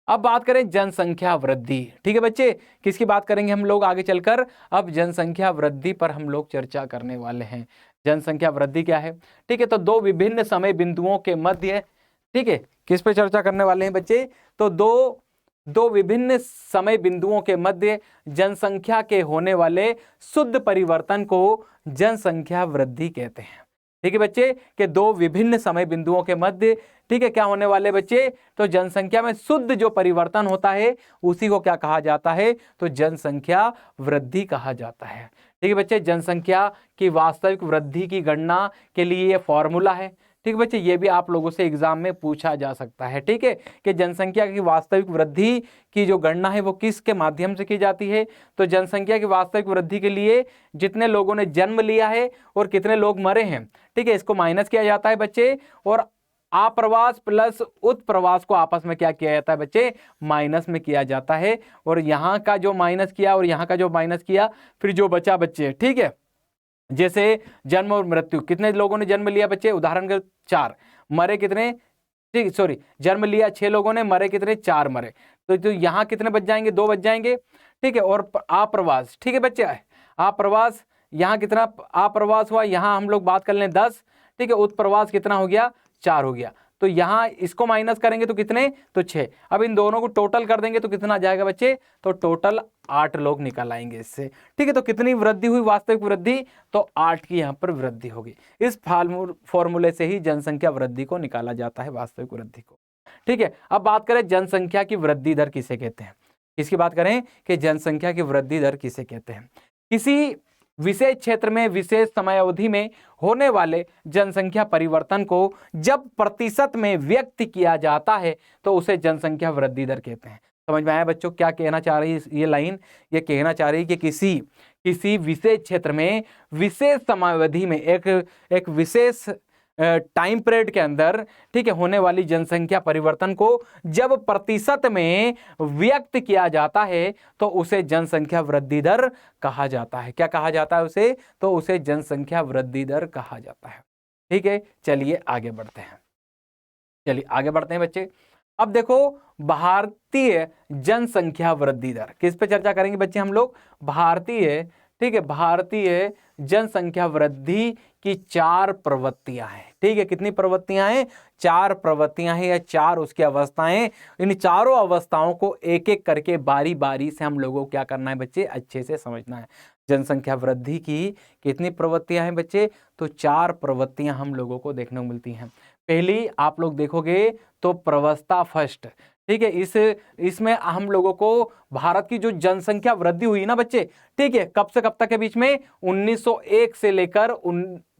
अब बात करें जनसंख्या वृद्धि। ठीक है बच्चे, किसकी बात करेंगे हम लोग आगे चलकर, अब जनसंख्या वृद्धि पर हम लोग चर्चा करने वाले हैं। जनसंख्या वृद्धि क्या है, ठीक है, तो 2 विभिन्न समय बिंदुओं के मध्य, ठीक है, किस पे चर्चा करने वाले हैं बच्चे, तो दो विभिन्न समय बिंदुओं के मध्य जनसंख्या के होने वाले शुद्ध परिवर्तन को जनसंख्या वृद्धि कहते हैं। ठीक है बच्चे, कि 2 विभिन्न समय बिंदुओं के मध्य, ठीक है, क्या होने वाले बच्चे, तो जनसंख्या में शुद्ध जो परिवर्तन होता है उसी को क्या कहा जाता है, तो जनसंख्या वृद्धि कहा जाता है। ठीक है बच्चे, जनसंख्या की वास्तविक वृद्धि की गणना के लिए ये फॉर्मूला है। ठीक है बच्चे, ये भी आप लोगों से एग्जाम में पूछा जा सकता है। ठीक है, कि जनसंख्या की वास्तविक वृद्धि की जो गणना है वो किसके माध्यम से की जाती है, तो जनसंख्या की वास्तविक वृद्धि के लिए जितने लोगों ने जन्म लिया है और कितने लोग मरे हैं, ठीक है, इसको माइनस किया जाता है बच्चे, और आप्रवास प्लस उत्प्रवास को आपस में क्या किया जाता है बच्चे, माइनस में किया जाता है। और यहाँ का जो माइनस किया और यहाँ का जो माइनस किया, फिर जो बचा बच्चे, ठीक है, जैसे जन्म और मृत्यु, कितने लोगों ने जन्म लिया बच्चे, उदाहरण के 4, मरे कितने, ठीक सॉरी, जन्म लिया 6 लोगों ने, मरे कितने, 4 मरे, तो यहाँ कितने बच जाएंगे, 2 बच जाएंगे। ठीक है, और आप्रवास, ठीक है बच्चे, आप्रवास यहाँ कितना आप्रवास हुआ, यहाँ हम लोग बात कर लें 10, ठीक है, उत्प्रवास कितना हो गया, 4 हो गया, तो यहाँ इसको माइनस करेंगे तो कितने, तो 6। अब इन दोनों को टोटल कर देंगे तो कितना आ जाएगा बच्चे, तो टोटल 8 लोग निकल आएंगे इससे। ठीक है, तो कितनी वृद्धि हुई वास्तविक वृद्धि, तो 8 की यहाँ पर वृद्धि होगी। इस फॉर्मूले से ही जनसंख्या वृद्धि को निकाला जाता है, वास्तविक वृद्धि को। ठीक है, अब बात करें जनसंख्या की वृद्धि दर किसे कहते हैं। किसकी बात करें कि जनसंख्या की वृद्धि दर किसे कहते हैं। किसी विशेष क्षेत्र में विशेष समयावधि में होने वाले जनसंख्या परिवर्तन को जब प्रतिशत में व्यक्त किया जाता है तो उसे जनसंख्या वृद्धि दर कहते हैं। समझ में आया बच्चों क्या कहना चाह रही है ये लाइन? ये कहना चाह रही है कि किसी विशेष क्षेत्र में विशेष समयावधि में एक विशेष टाइम पीरियड के अंदर, ठीक है, होने वाली जनसंख्या परिवर्तन को जब प्रतिशत में व्यक्त किया जाता है तो उसे जनसंख्या वृद्धि दर कहा जाता है। क्या कहा जाता है उसे? तो उसे जनसंख्या वृद्धि दर कहा जाता है। ठीक है, चलिए आगे बढ़ते हैं बच्चे। अब देखो भारतीय जनसंख्या वृद्धि दर, किस पे चर्चा करेंगे बच्चे हम लोग? भारतीय, ठीक है, भारतीय जनसंख्या वृद्धि की 4 प्रवृत्तियां हैं। ठीक है, कितनी प्रवृत्तियां हैं? 4 प्रवृत्तियां हैं या 4 उसकी अवस्थाएं। इन चारों अवस्थाओं को एक एक करके बारी बारी से हम लोगों को क्या करना है बच्चे? अच्छे से समझना है। जनसंख्या वृद्धि की कितनी प्रवृत्तियां हैं बच्चे? तो 4 प्रवृत्तियां हम लोगों को देखने को मिलती हैं। पहली आप लोग देखोगे तो प्रवस्था फर्स्ट, ठीक है, इसमें हम लोगों को भारत की जो जनसंख्या वृद्धि हुई ना बच्चे, ठीक है, कब से कब तक के बीच में? 1901 से लेकर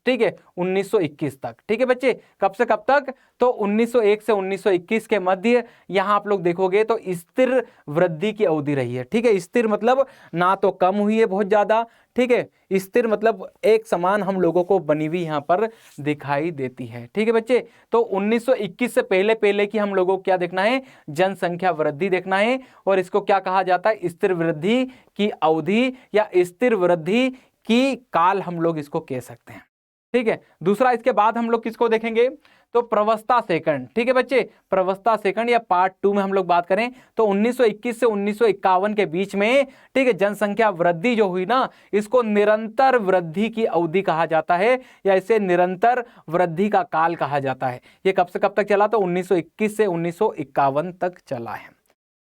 ठीक है 1921 तक। ठीक है बच्चे, कब से कब तक? तो 1901 से 1921 के मध्य यहां आप लोग देखोगे तो स्थिर वृद्धि की अवधि रही है। ठीक है, स्थिर मतलब ना तो कम हुई है बहुत ज्यादा, ठीक है, स्थिर मतलब एक समान हम लोगों को बनी हुई यहां पर दिखाई देती है। ठीक है बच्चे, तो 1921 से पहले की हम लोगों को क्या देखना है? जनसंख्या वृद्धि देखना है, और इसको क्या कहा जाता है? स्थिर वृद्धि की अवधि या स्थिर वृद्धि की काल हम लोग इसको कह सकते हैं। ठीक है, दूसरा इसके बाद हम लोग किसको देखेंगे? तो प्रवस्था सेकंड। ठीक है बच्चे, प्रवस्था सेकंड या पार्ट 2 में हम लोग बात करें तो 1921 से 1951 के बीच में, ठीक है, जनसंख्या वृद्धि जो हुई ना, इसको निरंतर वृद्धि की अवधि कहा जाता है या इसे निरंतर वृद्धि का काल कहा जाता है। ये कब से कब तक चला? तो 1921 से 1951 तक चला है।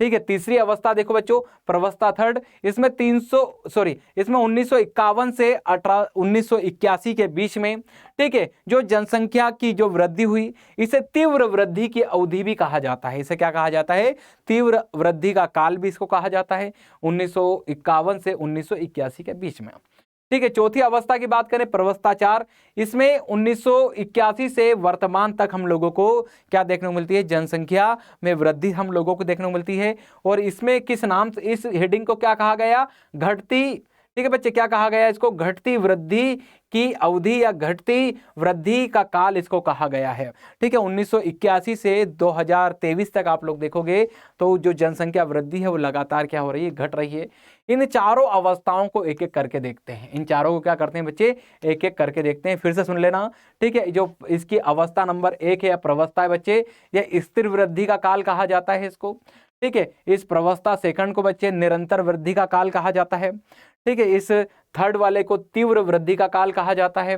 ठीक है, तीसरी अवस्था देखो बच्चों, प्रवस्था थर्ड, इसमें 1951 से 1981 के बीच में, ठीक है, जो जनसंख्या की जो वृद्धि हुई इसे तीव्र वृद्धि की अवधि भी कहा जाता है। इसे क्या कहा जाता है? तीव्र वृद्धि का काल भी इसको कहा जाता है, 1951 से 1981 के बीच में। ठीक है, चौथी अवस्था की बात करें प्रवस्था 4, इसमें 1981 से वर्तमान तक हम लोगों को क्या देखने को मिलती है? जनसंख्या में वृद्धि हम लोगों को देखने को मिलती है, और इसमें किस नाम से इस हेडिंग को क्या कहा गया? घटती, ठीक है बच्चे, क्या कहा गया इसको? घटती वृद्धि की अवधि या घटती वृद्धि का काल इसको कहा गया है। ठीक है, 1981 से 2023 तक आप लोग देखोगे तो जो जनसंख्या वृद्धि है वो लगातार क्या हो रही है? घट रही है। इन चारों अवस्थाओं को एक एक करके देखते हैं। इन चारों को क्या करते हैं बच्चे? एक एक करके देखते हैं। फिर से सुन लेना, ठीक है, जो इसकी अवस्था नंबर 1 है या प्रवस्था है बच्चे, यह स्थिर वृद्धि का काल कहा जाता है इसको। ठीक है, इस प्रवस्था सेकंड को बच्चे निरंतर वृद्धि का काल कहा जाता है। ठीक है, इस थर्ड वाले को तीव्र वृद्धि का काल कहा जाता है।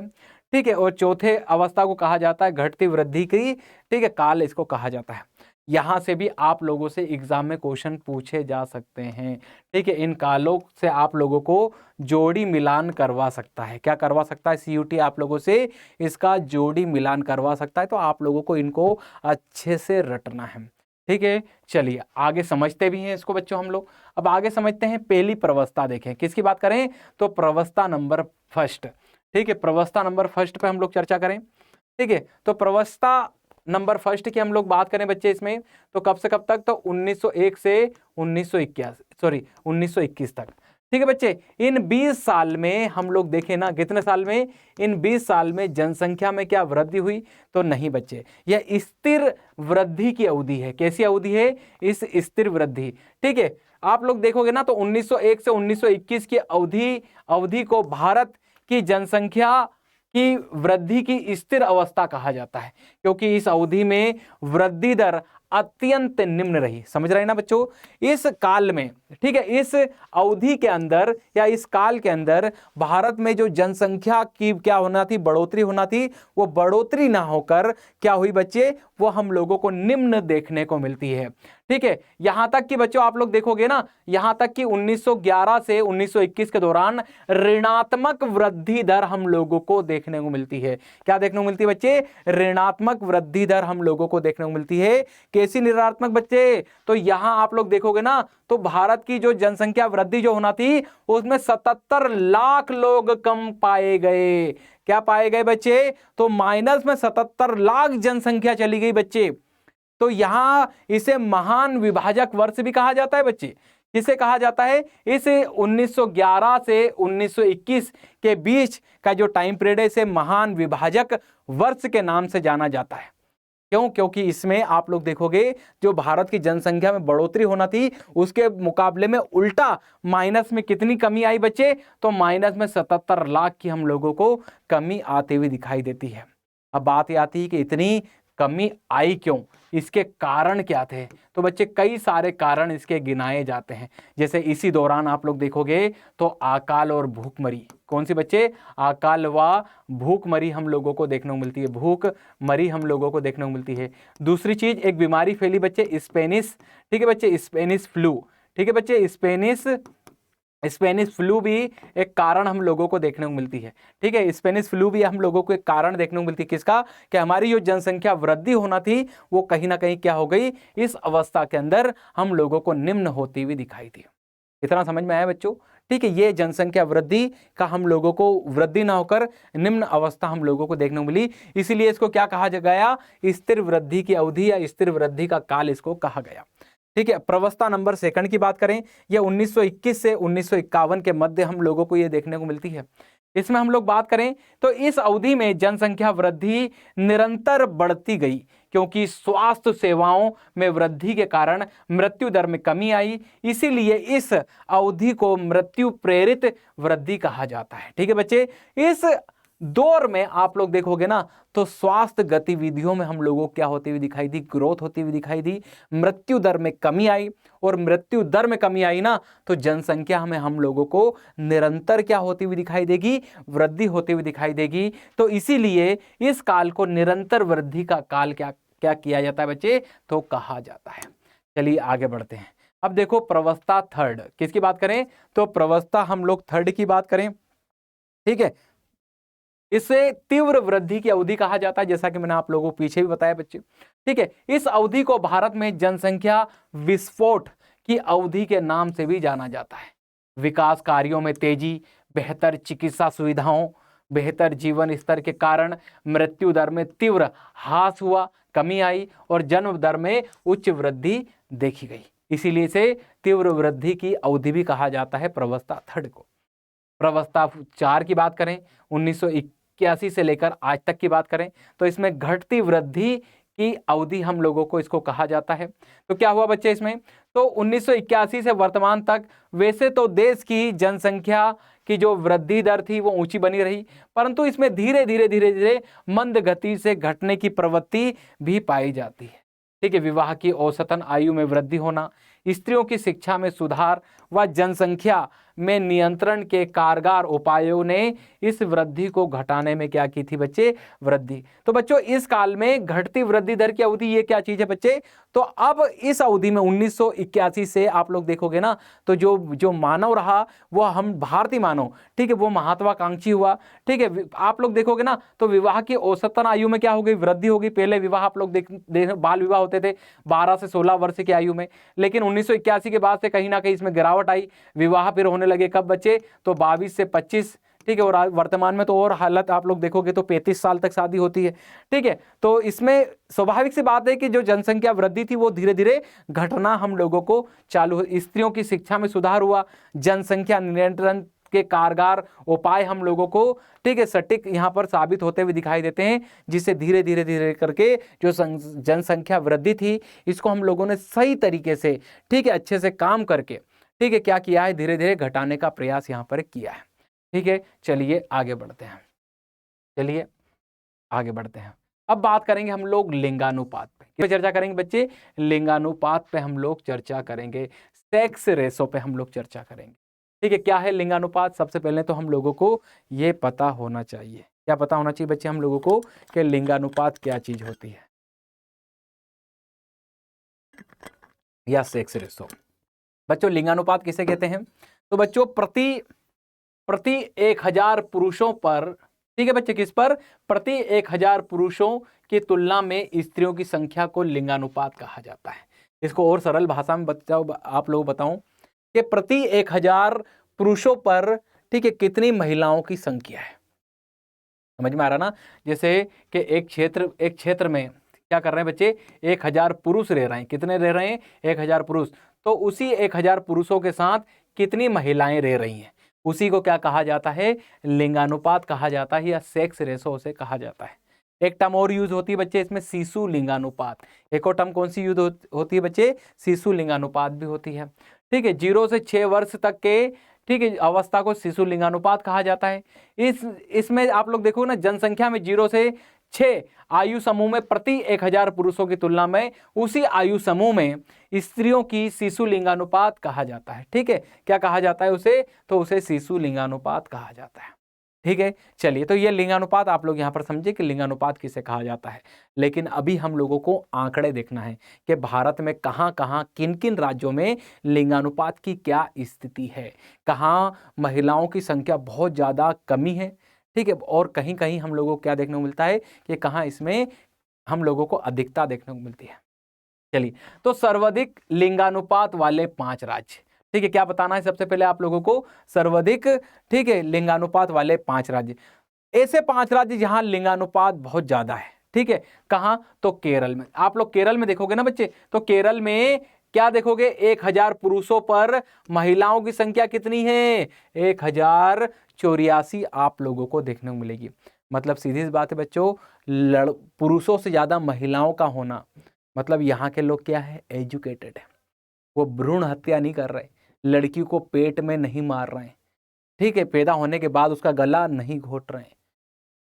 ठीक है, और चौथे अवस्था को कहा जाता है घटती वृद्धि की, ठीक है, काल इसको कहा जाता है। यहां से भी आप लोगों से एग्जाम में क्वेश्चन पूछे जा सकते हैं। ठीक है, इन कालों से आप लोगों को जोड़ी मिलान करवा सकता है। क्या करवा सकता है? सीयूटी आप लोगों से इसका जोड़ी मिलान करवा सकता है, तो आप लोगों को इनको अच्छे से रटना है। ठीक है, चलिए आगे समझते भी हैं इसको बच्चों हम लोग। अब आगे समझते हैं पहली प्रवस्था। देखें किसकी बात करें? तो प्रवस्था नंबर फर्स्ट। ठीक है, प्रवस्था नंबर फर्स्ट पे हम लोग चर्चा करें। ठीक है, तो प्रवस्था नंबर फर्स्ट की हम लोग बात करें बच्चे इसमें, तो कब से कब तक? तो 1901 से 1921 तक। ठीक है बच्चे, इन 20 साल में हम लोग देखें ना, कितने साल में? इन 20 साल में जनसंख्या में क्या वृद्धि हुई? तो नहीं बच्चे, यह स्थिर वृद्धि की अवधि है। कैसी अवधि है? इस स्थिर वृद्धि। ठीक है, आप लोग देखोगे ना तो 1901 से 1921 की अवधि को भारत की जनसंख्या की वृद्धि की स्थिर अवस्था कहा जाता है, क्योंकि इस अवधि में वृद्धि दर अत्यंत निम्न रही। समझ रहे हैं ना बच्चों? इस काल में, ठीक है, इस अवधि के अंदर या इस काल के अंदर भारत में जो जनसंख्या की क्या होना थी? बढ़ोतरी होना थी, वो बढ़ोतरी ना होकर क्या हुई बच्चे? वो हम लोगों को निम्न देखने को मिलती है। ठीक है, यहां तक कि बच्चों आप लोग देखोगे ना, यहां तक कि 1911 से 1921 के दौरान ऋणात्मक वृद्धि दर हम लोगों को देखने को मिलती है। क्या देखने को मिलती है बच्चे? ऋणात्मक वृद्धि दर हम लोगों को देखने को मिलती है। कैसी ऋणात्मक बच्चे? तो यहां आप लोग देखोगे ना, तो भारत की जो जनसंख्या वृद्धि जो होना थी उसमें 77 लाख लोग कम पाए गए। क्या पाए गए बच्चे? तो माइनस में 77 लाख जनसंख्या चली गई बच्चे। तो यहां इसे महान विभाजक वर्ष भी कहा जाता है बच्चे। किसे कहा जाता है? इस 1911 से 1921 के बीच का जो टाइम पीरियड है इसे महान विभाजक वर्ष के नाम से जाना जाता है। क्यों? क्योंकि इसमें आप लोग देखोगे जो भारत की जनसंख्या में बढ़ोतरी होना थी उसके मुकाबले में उल्टा माइनस में कितनी कमी आई बच्चे? तो माइनस में 77 लाख की हम लोगों को कमी आती हुई दिखाई देती है। अब बात ये आती है कि इतनी कमी आई क्यों, इसके कारण क्या थे? तो बच्चे कई सारे कारण इसके गिनाए जाते हैं। जैसे इसी दौरान आप लोग देखोगे तो अकाल और भूखमरी, कौन सी बच्चे? अकाल व भूखमरी हम लोगों को देखने को मिलती है। भूखमरी हम लोगों को देखने को मिलती है। दूसरी चीज, एक बीमारी फैली बच्चे, स्पेनिश, ठीक है बच्चे, स्पेनिश फ्लू, ठीक है बच्चे, स्पेनिश फ्लू भी एक कारण हम लोगों को देखने को मिलती है। ठीक है, स्पेनिश फ्लू भी हम लोगों को एक कारण देखने को मिलती है। किसका? कि हमारी जो जनसंख्या वृद्धि होना थी वो कहीं ना कहीं क्या हो गई, इस अवस्था के अंदर हम लोगों को निम्न होती हुई दिखाई दी। इतना समझ में आया बच्चों? ठीक है, ये जनसंख्या वृद्धि का हम लोगों को वृद्धि ना होकर निम्न अवस्था हम लोगों को देखने को मिली। इसीलिए इसको क्या कहा गया? स्थिर वृद्धि की अवधि या स्थिर वृद्धि का काल इसको कहा गया। ठीक है, प्रवस्था नंबर सेकंड की बात करें, यह 1921 से 1951 के मध्य हम लोगों को यह देखने को मिलती है। इसमें हम लोग बात करें तो इस अवधि में जनसंख्या वृद्धि निरंतर बढ़ती गई, क्योंकि स्वास्थ्य सेवाओं में वृद्धि के कारण मृत्यु दर में कमी आई। इसीलिए इस अवधि को मृत्यु प्रेरित वृद्धि कहा जाता है। ठीक है बच्चे, इस दौर में आप लोग देखोगे ना तो स्वास्थ्य गतिविधियों में हम लोगों को क्या होती हुई दिखाई दी? ग्रोथ होती हुई दिखाई दी। मृत्यु दर में कमी आई, और मृत्यु दर में कमी आई ना तो जनसंख्या में हम लोगों को निरंतर क्या होती हुई दिखाई देगी? वृद्धि होती हुई दिखाई देगी। तो इसीलिए इस काल को निरंतर वृद्धि का काल क्या किया जाता है बच्चे? तो कहा जाता है। चलिए आगे बढ़ते हैं। अब देखो प्रवस्था थर्ड, किसकी बात करें? तो प्रवस्था हम लोग थर्ड की बात करें। ठीक है, इसे तीव्र वृद्धि की अवधि कहा जाता है, जैसा कि मैंने आप लोगों को पीछे भी बताया बच्चे। ठीक है, इस अवधि को भारत में जनसंख्या विस्फोट की अवधि के नाम से भी जाना जाता है। विकास कार्यों में तेजी, बेहतर चिकित्सा सुविधाओं, बेहतर जीवन स्तर के कारण मृत्यु दर में तीव्र ह्रास हुआ, कमी आई, और जन्म दर में उच्च वृद्धि देखी गई। इसीलिए इसे तीव्र वृद्धि की अवधि भी कहा जाता है प्रवस्था थर्ड को। प्रवस्था 4 की बात करें, 1981 से लेकर आज तक की बात करें तो इसमें घटती वृद्धि की अवधि हम लोगों को इसको कहा जाता है। तो क्या हुआ बच्चे इसमें? तो 1981 से वर्तमान तक वैसे तो देश की जनसंख्या की जो वृद्धि दर थी वो ऊंची बनी रही, परंतु इसमें धीरे धीरे मंद गति से घटने की प्रवृत्ति भी पाई जाती है। ठीक है, विवाह की औसतन आयु में वृद्धि होना, स्त्रियों की शिक्षा में सुधार व जनसंख्या में नियंत्रण के कारगर उपायों ने इस वृद्धि को घटाने में क्या की थी बच्चे? वृद्धि। तो बच्चों इस काल में घटती वृद्धि दर की अवधि ये क्या चीज है बच्चे? तो अब इस अवधि में 1981 से आप लोग देखोगे ना तो जो मानव रहा वो हम भारतीय मानव, ठीक है, वो महत्वाकांक्षी हुआ। ठीक है, आप लोग देखोगे ना तो विवाह की औसतन आयु में क्या हो गई? वृद्धि होगी। पहले विवाह आप लोग बाल विवाह होते थे 12 से 16 वर्ष की आयु में, लेकिन 1981 के बाद से कहीं ना कहीं इसमें गिरावट आई। विवाह फिर होने लगे कब बच्चे? तो 22 से 25। ठीक है, और वर्तमान में तो और हालत आप लोग देखोगे तो 35 साल तक शादी होती है। ठीक है, तो इसमें स्वाभाविक सी बात है कि जो जनसंख्या वृद्धि थी वो धीरे धीरे घटना हम लोगों को चालू हुई। स्त्रियों की शिक्षा में सुधार हुआ, जनसंख्या नियंत्रण के कारगर उपाय हम लोगों को, ठीक है, सटीक यहाँ पर साबित होते हुए दिखाई देते हैं, जिससे धीरे धीरे करके जो जनसंख्या वृद्धि थी इसको हम लोगों ने सही तरीके से, ठीक है, अच्छे से काम करके, ठीक है, क्या किया है? धीरे धीरे घटाने का प्रयास यहाँ पर किया है। ठीक है, चलिए आगे बढ़ते हैं। चलिए आगे बढ़ते हैं। अब बात करेंगे हम लोग लिंगानुपात पे चर्चा करेंगे बच्चे। लिंगानुपात पे हम लोग चर्चा करेंगे, सेक्स रेशो पे हम लोग चर्चा करेंगे। ठीक है, क्या है लिंगानुपात? सबसे पहले तो हम लोगों को ये पता होना चाहिए। क्या पता होना चाहिए बच्चे हम लोगों को कि लिंगानुपात क्या चीज होती है? या सेक्स रेशो। बच्चों लिंगानुपात किसे कहते हैं? तो बच्चों प्रति 1000 पुरुषों पर, ठीक है बच्चे, किस पर? प्रति 1000 पुरुषों की तुलना में स्त्रियों की संख्या को लिंगानुपात कहा जाता है। इसको और सरल भाषा में बच्चों आप लोग बताऊं कि प्रति 1000 पुरुषों पर, ठीक है, कितनी महिलाओं की संख्या है। समझ में आ रहा ना? जैसे कि एक क्षेत्र में क्या कर रहे हैं बच्चे, 1000 पुरुष रह रहे हैं। कितने रह रहे हैं? 1000 पुरुष। तो उसी 1000 पुरुषों के साथ कितनी महिलाएं रह रही हैं, उसी को क्या कहा जाता है? लिंगानुपात कहा जाता है, या सेक्स रेशो उसे कहा जाता है। एक टर्म और यूज होती है बच्चे इसमें, शिशु लिंगानुपात। एक और टर्म कौन सी यूज होती है बच्चे? शिशु लिंगानुपात भी होती है। ठीक है, 0 से 6 वर्ष तक के, ठीक है, अवस्था को शिशु लिंगानुपात कहा जाता है। इसमें आप लोग देखो ना, जनसंख्या में 0 से 6 आयु समूह में प्रति 1000 पुरुषों की तुलना में उसी आयु समूह में स्त्रियों की शिशु लिंगानुपात कहा जाता है। ठीक है, क्या कहा जाता है उसे? तो उसे शिशु लिंगानुपात कहा जाता है। ठीक है, चलिए, तो ये लिंगानुपात आप लोग यहाँ पर समझे कि लिंगानुपात किसे कहा जाता है। लेकिन अभी हम लोगों को आंकड़े देखना है कि भारत में कहाँ कहाँ किन किन राज्यों में लिंगानुपात की क्या स्थिति है, कहाँ महिलाओं की संख्या बहुत ज़्यादा कमी है, ठीक है, और कहीं कहीं हम लोगों को क्या देखने को मिलता है कि कहाँ इसमें हम लोगों को अधिकता देखने को मिलती है। चलिए, तो सर्वाधिक लिंगानुपात वाले 5 राज्य, ठीक है, क्या बताना है सबसे पहले आप लोगों को? सर्वाधिक, ठीक है, लिंगानुपात वाले 5 राज्य। ऐसे 5 राज्य जहां लिंगानुपात बहुत ज्यादा है, ठीक है, कहां? तो केरल में। आप लोग केरल में देखोगे ना बच्चे, तो केरल में क्या देखोगे? 1000 पुरुषों पर महिलाओं की संख्या कितनी है? 1084 आप लोगों को देखने को मिलेगी। मतलब सीधी सी बात है बच्चों, पुरुषों से ज्यादा महिलाओं का होना, मतलब यहाँ के लोग क्या है? एजुकेटेड है। वो भ्रूण हत्या नहीं कर रहे, लड़की को पेट में नहीं मार रहे हैं, ठीक है, पैदा होने के बाद उसका गला नहीं घोट रहे हैं।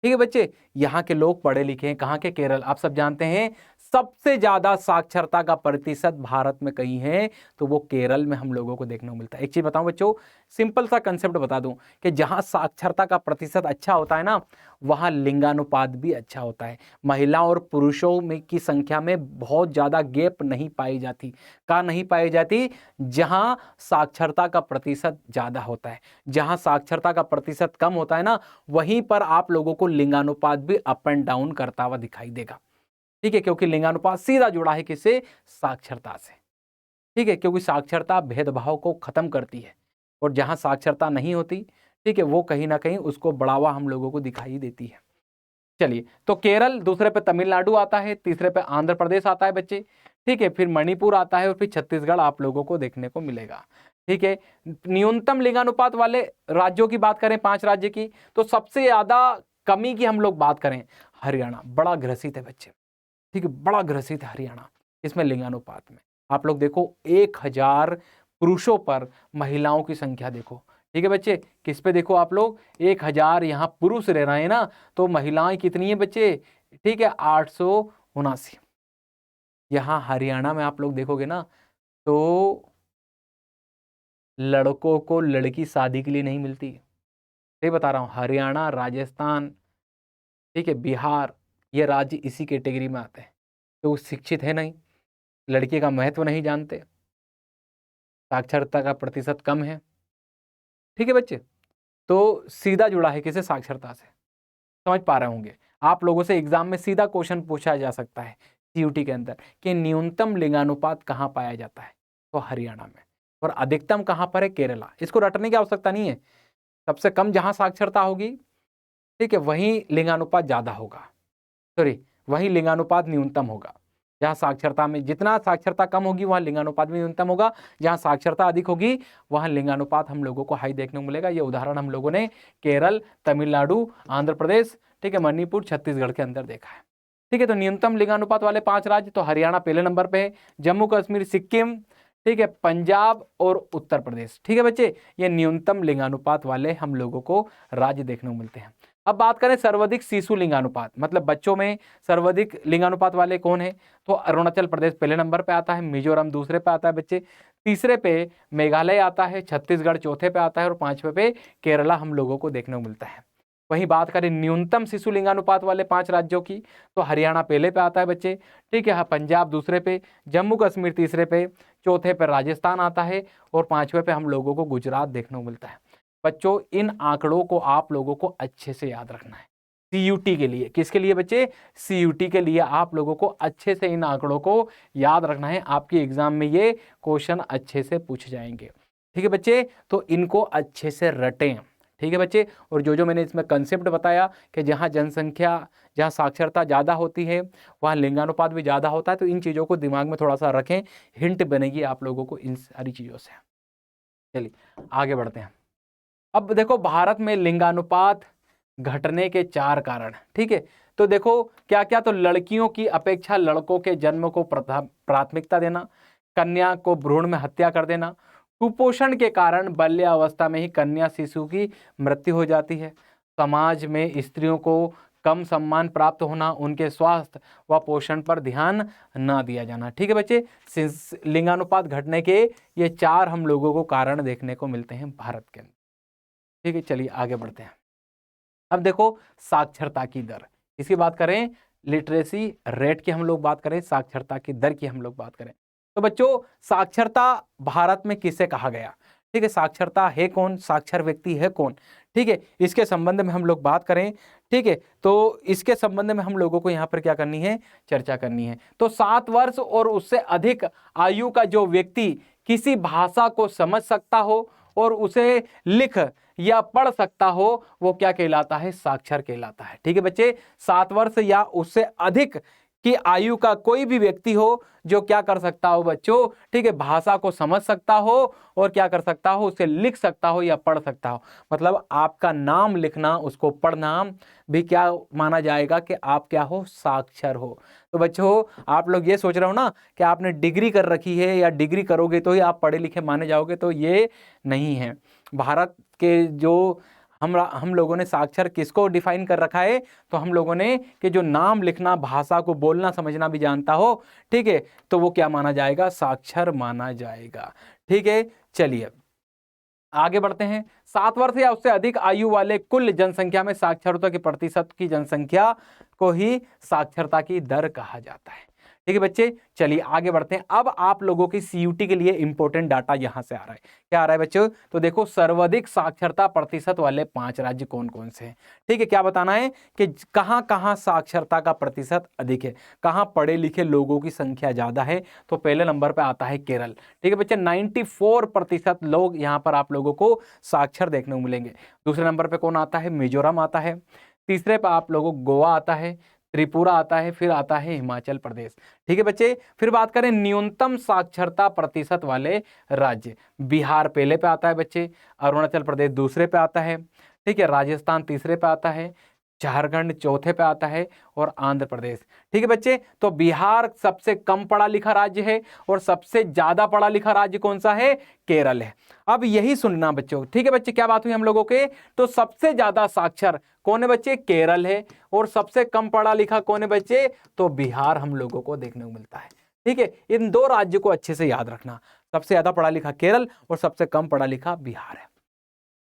ठीक है बच्चे, यहाँ के लोग पढ़े लिखे हैं। कहाँ के? केरल। आप सब जानते हैं सबसे ज्यादा साक्षरता का प्रतिशत भारत में कहीं है, तो वो केरल में हम लोगों को देखने को मिलता है। एक चीज बताऊं बच्चों, सिंपल सा कंसेप्ट बता दूं कि जहां साक्षरता का प्रतिशत अच्छा होता है ना, वहां लिंगानुपात भी अच्छा होता है। महिलाओं और पुरुषों में की संख्या में बहुत ज्यादा गैप नहीं पाई जाती। कहाँ नहीं पाई जाती? जहां साक्षरता का प्रतिशत ज्यादा होता है। जहां साक्षरता का प्रतिशत कम होता है ना, वहीं पर आप लोगों को लिंगानुपात भी अप एंड डाउन करता हुआ दिखाई देगा। ठीक है, क्योंकि लिंगानुपात सीधा जुड़ा है किससे? साक्षरता से। ठीक है, क्योंकि साक्षरता भेदभाव को खत्म करती है, और जहां साक्षरता नहीं होती, ठीक है, वो कहीं ना कहीं उसको बढ़ावा हम लोगों को दिखाई देती है। चलिए, तो केरल, दूसरे पे तमिलनाडु आता है, तीसरे पे आंध्र प्रदेश आता है बच्चे, ठीक है, फिर मणिपुर आता है, और फिर छत्तीसगढ़ आप लोगों को देखने को मिलेगा। ठीक है, न्यूनतम लिंगानुपात वाले राज्यों की बात करें, 5 राज्य की, तो सबसे ज्यादा कमी की हम लोग बात करें, हरियाणा बड़ा ग्रसित है बच्चे। ठीक है, बड़ा ग्रसित है हरियाणा इसमें लिंगानुपात में। आप लोग देखो, 1000 पुरुषों पर महिलाओं की संख्या देखो। ठीक है बच्चे, किस पे देखो आप लोग? 1000 यहाँ पुरुष रह रहे हैं ना, तो महिलाएं कितनी है बच्चे? ठीक है, 879। यहाँ हरियाणा में आप लोग देखोगे ना, तो लड़कों को लड़की शादी के लिए नहीं मिलती। सही बता रहा हूँ, हरियाणा, राजस्थान, ठीक है, बिहार, ये राज्य इसी कैटेगरी में आते हैं। तो शिक्षित है नहीं, लड़की का महत्व नहीं जानते, साक्षरता का प्रतिशत कम है। ठीक है बच्चे, तो सीधा जुड़ा है किसे? साक्षरता से। समझ पा रहे होंगे आप लोगों से एग्जाम में सीधा क्वेश्चन पूछा जा सकता है सीयूटी के अंदर कि न्यूनतम लिंगानुपात कहाँ पाया जाता है? तो हरियाणा में। और अधिकतम कहाँ पर है? केरला। इसको रटने की आवश्यकता नहीं है। सबसे कम जहां साक्षरता होगी, ठीक है, वहीं लिंगानुपात ज्यादा होगा, सॉरी, वहीं लिंगानुपात न्यूनतम होगा। जहां साक्षरता में, जितना साक्षरता कम होगी वहां लिंगानुपात भी न्यूनतम होगा, जहां साक्षरता अधिक होगी वहां लिंगानुपात हम लोगों को हाई देखने को मिलेगा। ये उदाहरण हम लोगों ने केरल, तमिलनाडु, आंध्र प्रदेश, ठीक है, मणिपुर, छत्तीसगढ़ के अंदर देखा है। ठीक है, तो न्यूनतम लिंगानुपात वाले 5 राज्य, तो हरियाणा पहले नंबर पे है, जम्मू कश्मीर, सिक्किम, ठीक है, पंजाब और उत्तर प्रदेश। ठीक है बच्चे, ये न्यूनतम लिंगानुपात वाले हम लोगों को राज्य देखने को मिलते हैं। अब बात करें सर्वाधिक शिशु लिंगानुपात, मतलब बच्चों में सर्वाधिक लिंगानुपात वाले कौन है? तो अरुणाचल प्रदेश पहले नंबर पे आता है, मिजोरम दूसरे पे आता है बच्चे, तीसरे पे मेघालय आता है, छत्तीसगढ़ चौथे पे आता है, और 5वें पे केरला हम लोगों को देखने को मिलता है। वहीं बात करें न्यूनतम शिशु लिंगानुपात वाले 5 राज्यों की, तो हरियाणा पहले पे आता है बच्चे, ठीक है, पंजाब दूसरे पे, जम्मू कश्मीर तीसरे पे, चौथे पे राजस्थान आता है और 5वें पे हम लोगों को गुजरात देखने को मिलता है। बच्चों इन आंकड़ों को आप लोगों को अच्छे से याद रखना है सीयूटी के लिए। किसके लिए बच्चे? सीयूटी के लिए आप लोगों को अच्छे से इन आंकड़ों को याद रखना है, आपके एग्जाम में ये क्वेश्चन अच्छे से पूछ जाएंगे। ठीक है बच्चे, तो इनको अच्छे से रटें। ठीक है बच्चे, और जो मैंने इसमें कंसेप्ट बताया कि जहाँ जनसंख्या, जहाँ साक्षरता ज़्यादा होती है वहाँ लिंगानुपात भी ज़्यादा होता है, तो इन चीज़ों को दिमाग में थोड़ा सा रखें, हिंट बनेगी आप लोगों को इन सारी चीज़ों से। चलिए आगे बढ़ते हैं। अब देखो भारत में लिंगानुपात घटने के 4 कारण, ठीक है, तो देखो क्या क्या, तो लड़कियों की अपेक्षा लड़कों के जन्म को प्राथमिकता देना, कन्या को भ्रूण में हत्या कर देना, कुपोषण के कारण बाल्यावस्था में ही कन्या शिशु की मृत्यु हो जाती है, समाज में स्त्रियों को कम सम्मान प्राप्त होना, उनके स्वास्थ्य व पोषण पर ध्यान ना दिया जाना। ठीक है बच्चे, लिंगानुपात घटने के ये 4 हम लोगों को कारण देखने को मिलते हैं भारत के अंदर। ठीक है, चलिए आगे बढ़ते हैं। अब देखो साक्षरता की दर, इसकी बात करें, लिटरेसी रेट की हम लोग बात करें, साक्षरता की दर की हम लोग बात करें, तो बच्चों साक्षरता भारत में किसे कहा गया? ठीक है, साक्षरता है कौन, साक्षर व्यक्ति है कौन? ठीक है, इसके संबंध में हम लोग बात करें। ठीक है, तो इसके संबंध में हम लोगों को यहाँ पर क्या करनी है, चर्चा करनी है। तो 7 वर्ष और उससे अधिक आयु का जो व्यक्ति किसी भाषा को समझ सकता हो और उसे लिख या पढ़ सकता हो, वो क्या कहलाता है? साक्षर कहलाता है। ठीक है बच्चे, 7 वर्ष या उससे अधिक की आयु का कोई भी व्यक्ति हो जो क्या कर सकता हो बच्चों, ठीक है, भाषा को समझ सकता हो और क्या कर सकता हो, उसे लिख सकता हो या पढ़ सकता हो। मतलब आपका नाम लिखना, उसको पढ़ना भी क्या माना जाएगा कि आप क्या हो, साक्षर हो। तो बच्चों आप लोग ये सोच रहे हो ना कि आपने डिग्री कर रखी है या डिग्री करोगे तो ही आप पढ़े लिखे माने जाओगे, तो ये नहीं है। भारत के जो हम लोगों ने साक्षर किसको डिफाइन कर रखा है, तो हम लोगों ने कि जो नाम लिखना, भाषा को बोलना समझना भी जानता हो, ठीक है, तो वो क्या माना जाएगा, साक्षर माना जाएगा। ठीक है, चलिए आगे बढ़ते हैं। 7 वर्ष या उससे अधिक आयु वाले कुल जनसंख्या में साक्षरता के प्रतिशत की जनसंख्या को ही साक्षरता की दर कहा जाता है। ठीक है बच्चे, चलिए आगे बढ़ते हैं। अब आप लोगों की सीयूटी के लिए इंपॉर्टेंट डाटा यहां से आ रहा है। क्या आ रहा है बच्चों? तो देखो सर्वाधिक साक्षरता प्रतिशत वाले 5 राज्य कौन कौन से हैं। ठीक है, क्या बताना है कि कहां कहां साक्षरता का प्रतिशत अधिक है, कहां पढ़े लिखे लोगों की संख्या ज्यादा है। तो पहले नंबर पर आता है केरल। ठीक है बच्चे, 94% लोग यहां पर आप लोगों को साक्षर देखने को मिलेंगे। दूसरे नंबर पर कौन आता है? मिजोरम आता है। तीसरे पर आप लोगों को गोवा आता है, त्रिपुरा आता है, फिर आता है हिमाचल प्रदेश। ठीक है बच्चे, फिर बात करें न्यूनतम साक्षरता प्रतिशत वाले राज्य, बिहार पहले पे आता है बच्चे, अरुणाचल प्रदेश दूसरे पे आता है, ठीक है, राजस्थान तीसरे पे आता है, झारखंड चौथे पे आता है और आंध्र प्रदेश। ठीक है बच्चे, तो बिहार सबसे कम पढ़ा लिखा राज्य है और सबसे ज्यादा पढ़ा लिखा राज्य कौन सा है? केरल है। अब यही सुनना बच्चों। ठीक है बच्चे, क्या बात हुई हम लोगों के? तो सबसे ज्यादा साक्षर कौन है बच्चे? केरल है। और सबसे कम पढ़ा लिखा कौन है बच्चे? तो बिहार हम लोगों को देखने को मिलता है। ठीक है, इन 2 राज्यों को अच्छे से याद रखना, सबसे ज्यादा पढ़ा लिखा केरल और सबसे कम पढ़ा लिखा बिहार है।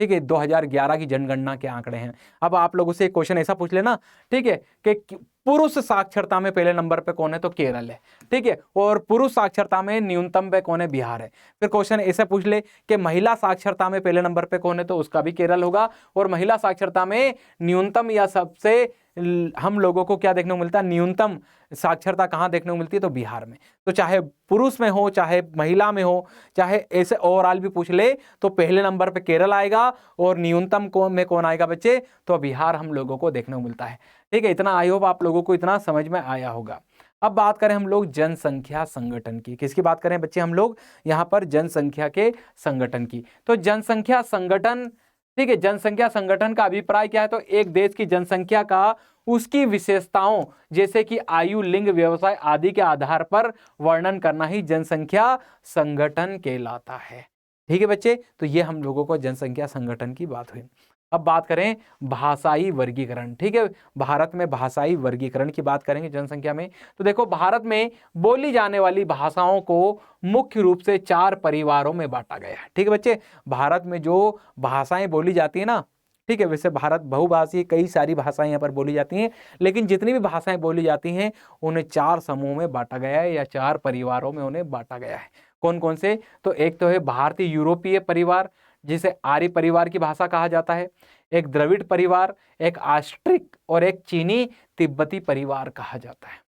ठीक है, 2011 की जनगणना के आंकड़े हैं। अब आप लोगों से एक क्वेश्चन ऐसा पूछ लेना, ठीक है, कि पुरुष साक्षरता में पहले नंबर पे कौन है? तो केरल है। ठीक है, और पुरुष साक्षरता में न्यूनतम पे कौन है? बिहार है। फिर क्वेश्चन ऐसा पूछ ले कि महिला साक्षरता में पहले नंबर पे कौन है? तो उसका भी केरल होगा। और महिला साक्षरता में न्यूनतम या सबसे हम लोगों को क्या देखने को मिलता है? न्यूनतम साक्षरता कहाँ देखने को मिलती है? तो बिहार में। तो चाहे पुरुष में हो, चाहे महिला में हो, चाहे ऐसे ओवरऑल भी पूछ ले, तो पहले नंबर पे केरल आएगा और न्यूनतम में कौन आएगा बच्चे? तो बिहार हम लोगों को देखने को मिलता है। ठीक है, इतना आई होप आप लोगों को इतना समझ में आया होगा। अब बात करें हम लोग जनसंख्या संगठन की। किसकी बात करें बच्चे हम लोग? यहाँ पर जनसंख्या के संगठन की। तो जनसंख्या संगठन, ठीक है, जनसंख्या संगठन का अभिप्राय क्या है? तो एक देश की जनसंख्या का उसकी विशेषताओं जैसे कि आयु, लिंग, व्यवसाय आदि के आधार पर वर्णन करना ही जनसंख्या संगठन कहलाता है। ठीक है बच्चे, तो ये हम लोगों को जनसंख्या संगठन की बात हुई। अब बात करें भाषाई वर्गीकरण। ठीक है, भारत में भाषाई वर्गीकरण की बात करेंगे जनसंख्या में। तो देखो भारत में बोली जाने वाली भाषाओं को मुख्य रूप से 4 परिवारों में बांटा गया है। ठीक है बच्चे, भारत में जो भाषाएं बोली जाती है ना, ठीक है। वैसे भारत बहुभाषी, कई सारी भाषाएं यहाँ पर बोली जाती हैं, लेकिन जितनी भी भाषाएं बोली जाती हैं उन्हें 4 समूह में बांटा गया है या 4 परिवारों में उन्हें बांटा गया है। कौन कौन से? तो एक तो है भारतीय यूरोपीय परिवार, जिसे आर्य परिवार की भाषा कहा जाता है, एक द्रविड़ परिवार, एक ऑस्ट्रिक और एक चीनी तिब्बती परिवार कहा जाता है।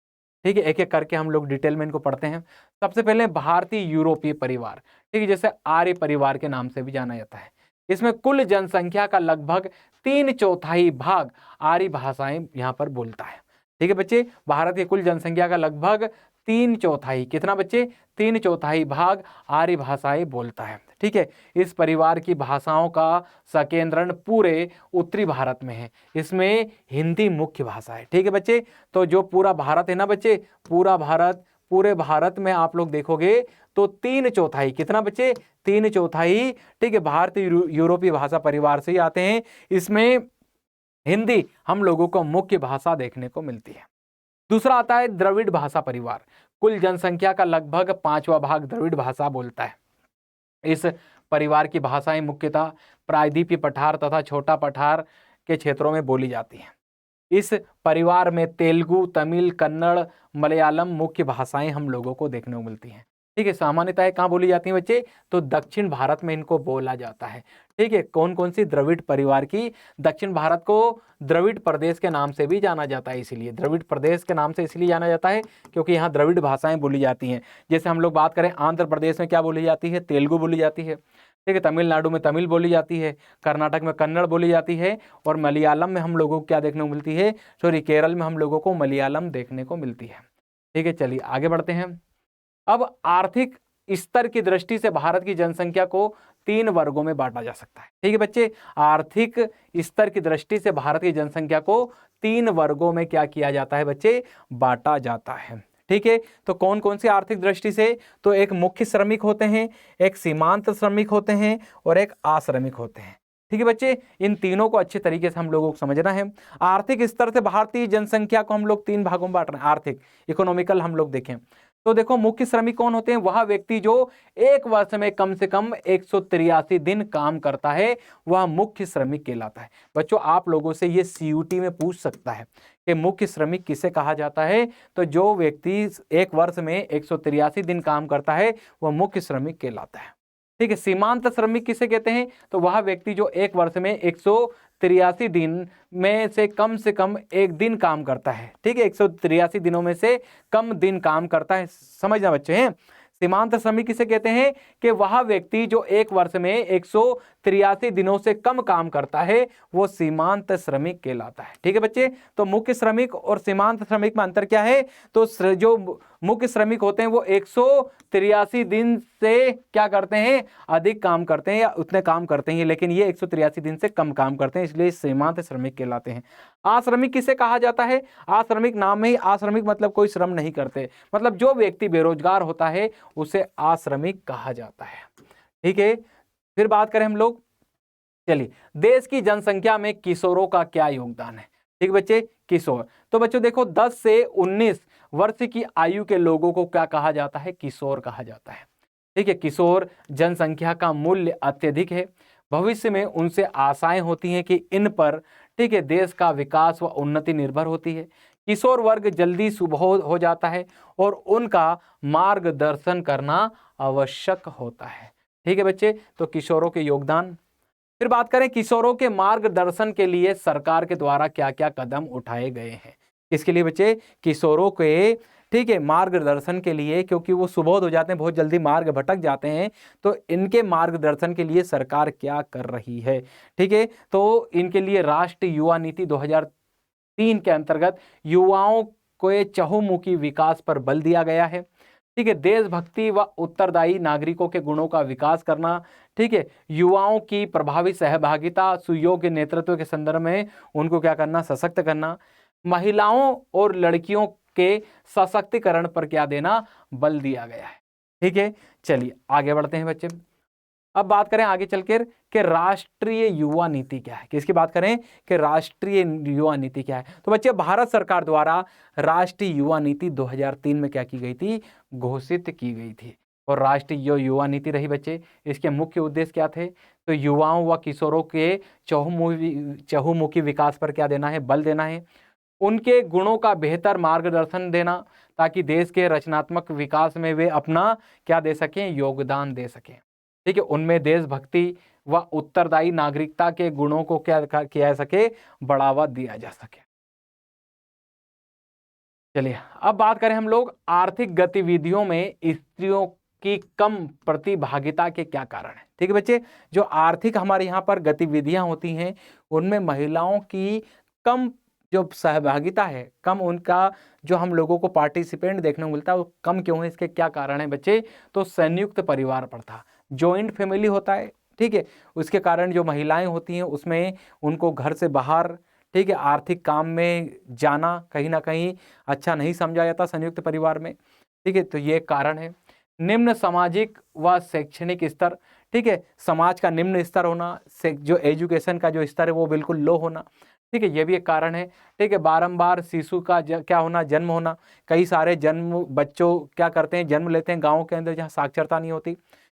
ठीक है, एक एक करके हम लोग डिटेल में इनको पढ़ते हैं। सबसे पहले भारतीय यूरोपीय परिवार, ठीक है, जैसे आर्य परिवार के नाम से भी जाना जाता है। इसमें कुल जनसंख्या का लगभग 3/4 भाग आर्य भाषाएं यहाँ पर बोलता है। ठीक है बच्चे, भारत की कुल जनसंख्या का लगभग 3/4, कितना बच्चे? 3/4 भाग आर्य भाषाएं बोलता है। ठीक है, इस परिवार की भाषाओं का संकेंद्रण पूरे उत्तरी भारत में है। इसमें हिंदी मुख्य भाषा है। ठीक है बच्चे, तो जो पूरा भारत है ना बच्चे, पूरा भारत, पूरे भारत में आप लोग देखोगे तो 3/4, कितना बच्चे? 3/4, ठीक है, भारतीय यूरोपीय भाषा परिवार से ही आते हैं। इसमें हिंदी हम लोगों को मुख्य भाषा देखने को मिलती है। दूसरा आता है द्रविड़ भाषा परिवार, कुल जनसंख्या का लगभग 5वां भाग द्रविड़ भाषा बोलता है। इस परिवार की भाषाएं मुख्यतः प्रायद्वीपीय पठार तथा छोटा पठार के क्षेत्रों में बोली जाती हैं। इस परिवार में तेलुगु, तमिल, कन्नड़, मलयालम मुख्य भाषाएं हम लोगों को देखने को मिलती हैं। ठीक है, सामान्यतः कहाँ बोली जाती हैं बच्चे? तो दक्षिण भारत में इनको बोला जाता है। ठीक है, कौन कौन सी? द्रविड़ परिवार की। दक्षिण भारत को द्रविड़ प्रदेश के नाम से भी जाना जाता है, इसीलिए द्रविड़ प्रदेश के नाम से इसलिए जाना जाता है क्योंकि यहाँ द्रविड़ भाषाएं बोली जाती हैं। जैसे हम लोग बात करें आंध्र प्रदेश में क्या बोली जाती है? तेलुगु बोली जाती है। ठीक है, तमिलनाडु में तमिल बोली जाती है, कर्नाटक में कन्नड़ बोली जाती है, और मलयालम में हम लोगों को क्या देखने को मिलती है? सॉरी, केरल में हम लोगों को मलयालम देखने को मिलती है। ठीक है, चलिए आगे बढ़ते हैं। अब आर्थिक स्तर की दृष्टि से भारत की जनसंख्या को 3 वर्गों में बांटा जा सकता है। ठीक है बच्चे, आर्थिक स्तर की दृष्टि से भारत की जनसंख्या को 3 वर्गों में क्या किया जाता है बच्चे? बांटा जाता है। ठीक है, तो कौन कौन सी आर्थिक दृष्टि से? तो एक मुख्य श्रमिक होते हैं, एक सीमांत श्रमिक होते हैं, और एक आश्रमिक होते हैं। ठीक है बच्चे, इन तीनों को अच्छे तरीके से हम लोगों को समझना है। आर्थिक स्तर से भारतीय जनसंख्या को हम लोग 3 भागों में बांट रहे हैं। आर्थिक, इकोनॉमिकल हम लोग देखें तो देखो, मुख्य श्रमिक कौन होते हैं? वह व्यक्ति जो एक वर्ष में कम से कम 183 दिन काम करता है, वह मुख्य श्रमिक कहलाता है। बच्चों, आप लोगों से ये सीयूटी में पूछ सकता है कि मुख्य श्रमिक किसे कहा जाता है? तो जो व्यक्ति एक वर्ष में 183 दिन काम करता है वह मुख्य श्रमिक कहलाता है। ठीक है, सीमांत श्रमिक किसे कहते हैं? तो वह व्यक्ति जो एक वर्ष में 183 दिन में से कम 1 दिन काम करता है। ठीक है, 183 दिनों में से कम दिन काम करता है। समझना बच्चे हैं, सीमांत श्रमिक किसे कहते हैं? कि वह व्यक्ति जो एक वर्ष में 183 दिनों से कम काम करता है वो सीमांत श्रमिक कहलाता है। ठीक है बच्चे, तो मुख्य श्रमिक और सीमांत श्रमिक में अंतर क्या है? तो जो मुख्य श्रमिक होते हैं वो 183 दिन से क्या करते हैं? अधिक काम करते हैं या उतने काम करते हैं, लेकिन ये 183 दिन से कम काम करते हैं, इसलिए सीमांत श्रमिक कहलाते हैं। आश्रमिक किसे कहा जाता है? आश्रमिक, नाम में ही आश्रमिक मतलब कोई श्रम नहीं करते, मतलब जो व्यक्ति बेरोजगार होता है उसे आश्रमिक कहा जाता है। ठीक है, फिर बात करें हम लोग, चलिए, देश की जनसंख्या में किशोरों का क्या योगदान है? ठीक बच्चे, किशोर, तो बच्चों देखो 10 से 19 वर्ष की आयु के लोगों को क्या कहा जाता है? किशोर कहा जाता है। ठीक है, किशोर जनसंख्या का मूल्य अत्यधिक है। भविष्य में उनसे आशाएं होती हैं कि इन पर, ठीक है, देश का विकास व उन्नति निर्भर होती है। किशोर वर्ग जल्दी सुबह हो जाता है और उनका मार्गदर्शन करना आवश्यक होता है। ठीक है बच्चे, तो किशोरों के योगदान। फिर बात करें किशोरों के मार्गदर्शन के लिए सरकार के द्वारा क्या क्या कदम उठाए गए हैं? किसके लिए बच्चे? किशोरों के, ठीक है, मार्गदर्शन के लिए, क्योंकि वो सुबोध हो जाते हैं, बहुत जल्दी मार्ग भटक जाते हैं, तो इनके मार्गदर्शन के लिए सरकार क्या कर रही है? ठीक है, तो इनके लिए राष्ट्रीय युवा नीति 2003 के अंतर्गत युवाओं के चहुमुखी विकास पर बल दिया गया है। ठीक है, देशभक्ति व उत्तरदायी नागरिकों के गुणों का विकास करना। ठीक है, युवाओं की प्रभावी सहभागिता, सुयोग्य नेतृत्व के संदर्भ में उनको क्या करना? सशक्त करना। महिलाओं और लड़कियों के सशक्तिकरण पर क्या देना? बल दिया गया है। ठीक है, चलिए आगे बढ़ते हैं बच्चे। अब बात करें आगे चलकर कि राष्ट्रीय युवा नीति क्या है। किसकी बात करें कि राष्ट्रीय युवा नीति क्या है? तो बच्चे, भारत सरकार द्वारा राष्ट्रीय युवा नीति 2003 में क्या की गई थी? घोषित की गई थी। और राष्ट्रीय युवा नीति रही बच्चे, इसके मुख्य उद्देश्य क्या थे? तो युवाओं व किशोरों के चहुमुखी विकास पर क्या देना है, बल देना है। उनके गुणों का बेहतर मार्गदर्शन देना ताकि देश के रचनात्मक विकास में वे अपना क्या दे सकें, योगदान दे सकें। ठीक है, उनमें देशभक्ति व उत्तरदायी नागरिकता के गुणों को क्या किया जा सके, बढ़ावा दिया जा सके। चलिए अब बात करें हम लोग आर्थिक गतिविधियों में स्त्रियों की कम प्रतिभागिता के क्या कारण है। ठीक है बच्चे, जो आर्थिक हमारे यहाँ पर गतिविधियां होती हैं उनमें महिलाओं की कम जो सहभागिता है, कम उनका जो हम लोगों को पार्टिसिपेंट देखने को मिलता है वो कम क्यों है, इसके क्या कारण है बच्चे। तो संयुक्त परिवार प्रथा, जॉइंट फैमिली होता है, ठीक है, उसके कारण जो महिलाएं होती हैं उसमें उनको घर से बाहर, ठीक है, आर्थिक काम में जाना कहीं ना कहीं अच्छा नहीं समझा जाता संयुक्त परिवार में। ठीक है, तो ये कारण है। निम्न सामाजिक व शैक्षणिक स्तर, ठीक है, समाज का निम्न स्तर होना, जो एजुकेशन का जो स्तर है वो बिल्कुल लो होना, ठीक है, ये भी एक कारण है। ठीक है, बारंबार शिशु का क्या होना, जन्म होना, कई सारे जन्म बच्चों क्या करते हैं, जन्म लेते हैं गाँव के अंदर जहाँ साक्षरता नहीं होती,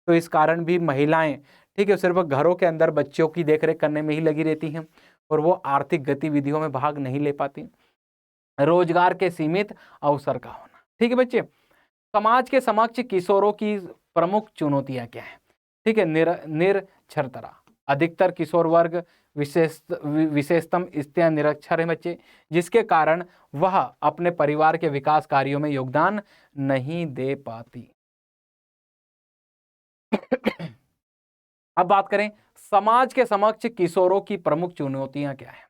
तो इस कारण भी महिलाएं, ठीक है, सिर्फ घरों के अंदर बच्चों की देखरेख करने में ही लगी रहती हैं और वो आर्थिक गतिविधियों में भाग नहीं ले पाती। रोजगार के सीमित अवसर का होना। ठीक है बच्चे, समाज के समक्ष किशोरों की प्रमुख चुनौतियां क्या है। ठीक है, निरक्षरता, अधिकतर किशोर वर्ग विशेषतम स्त्रियां निरक्षर है बच्चे, जिसके कारण वह अपने परिवार के विकास कार्यों में योगदान नहीं दे पाती। अब बात करें समाज के समक्ष किशोरों की प्रमुख चुनौतियां क्या है।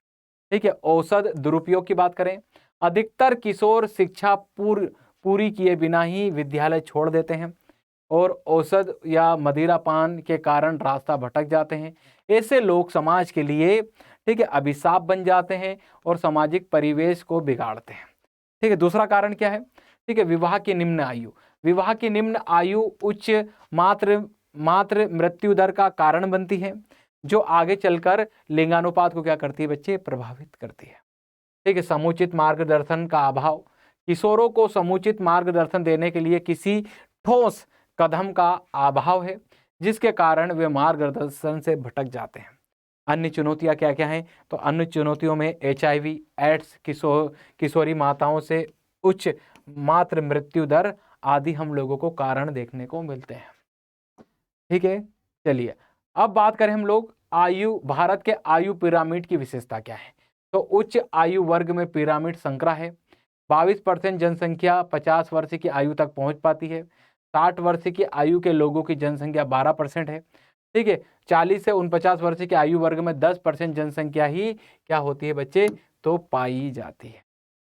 ठीक है, औषध दुरुपयोग की बात करें, अधिकतर किशोर शिक्षा पूरी किए बिना ही विद्यालय छोड़ देते हैं और औषध या मदिरापान के कारण रास्ता भटक जाते हैं। ऐसे लोग समाज के लिए, ठीक है, अभिशाप बन जाते हैं और सामाजिक परिवेश को बिगाड़ते हैं। ठीक है, दूसरा कारण क्या है। ठीक है, विवाह की निम्न आयु, विवाह की निम्न आयु उच्च मातृ मृत्यु दर का कारण बनती है, जो आगे चलकर लिंगानुपात को क्या करती है बच्चे, प्रभावित करती है। ठीक है, समुचित मार्गदर्शन का अभाव, किशोरों को समुचित मार्गदर्शन देने के लिए किसी ठोस कदम का अभाव है, जिसके कारण वे मार्गदर्शन से भटक जाते हैं। अन्य चुनौतियां क्या क्या हैं, तो अन्य चुनौतियों में HIV, एड्स, किशोरी माताओं से उच्च मातृ मृत्यु दर आदि हम लोगों को कारण देखने को मिलते हैं। ठीक है, चलिए अब बात करें हम लोग आयु, भारत के आयु पिरामिड की विशेषता क्या है। तो उच्च आयु वर्ग में पिरामिड संकरा है। 22% जनसंख्या 50 वर्ष की आयु तक पहुंच पाती है। 60 वर्ष की आयु के लोगों की जनसंख्या 12% है। ठीक है, 40 से 49 वर्ष की आयु वर्ग में 10% जनसंख्या ही क्या होती है बच्चे, तो पाई जाती है।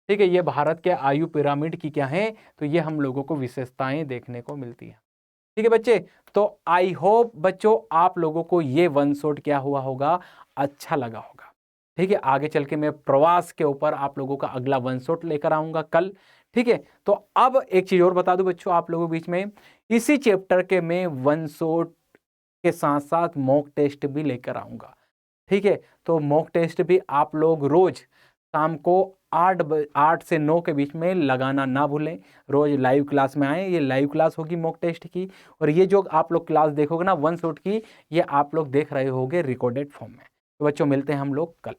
ठीक है, ये भारत के आयु पिरामिड की क्या है, तो ये हम लोगों को विशेषताएं देखने को मिलती है। ठीक है बच्चे, तो आई होप बच्चों आप लोगों को ये वन शॉट क्या हुआ होगा, अच्छा लगा होगा। ठीक है, आगे चल के मैं प्रवास के ऊपर आप लोगों का अगला वन शॉट लेकर आऊंगा कल। ठीक है, तो अब एक चीज और बता दूं बच्चों आप लोगों के बीच में, इसी चैप्टर के मैं वन शॉट के साथ साथ मॉक टेस्ट भी लेकर आऊंगा। ठीक है, तो मॉक टेस्ट भी आप लोग रोज शाम को 8 से 9 के बीच में लगाना ना भूलें। रोज लाइव क्लास में आए, ये लाइव क्लास होगी मॉक टेस्ट की, और ये जो आप लोग क्लास देखोगे ना वन शॉट की, ये आप लोग देख रहे होगे रिकॉर्डेड फॉर्म में। तो बच्चों मिलते हैं हम लोग कल।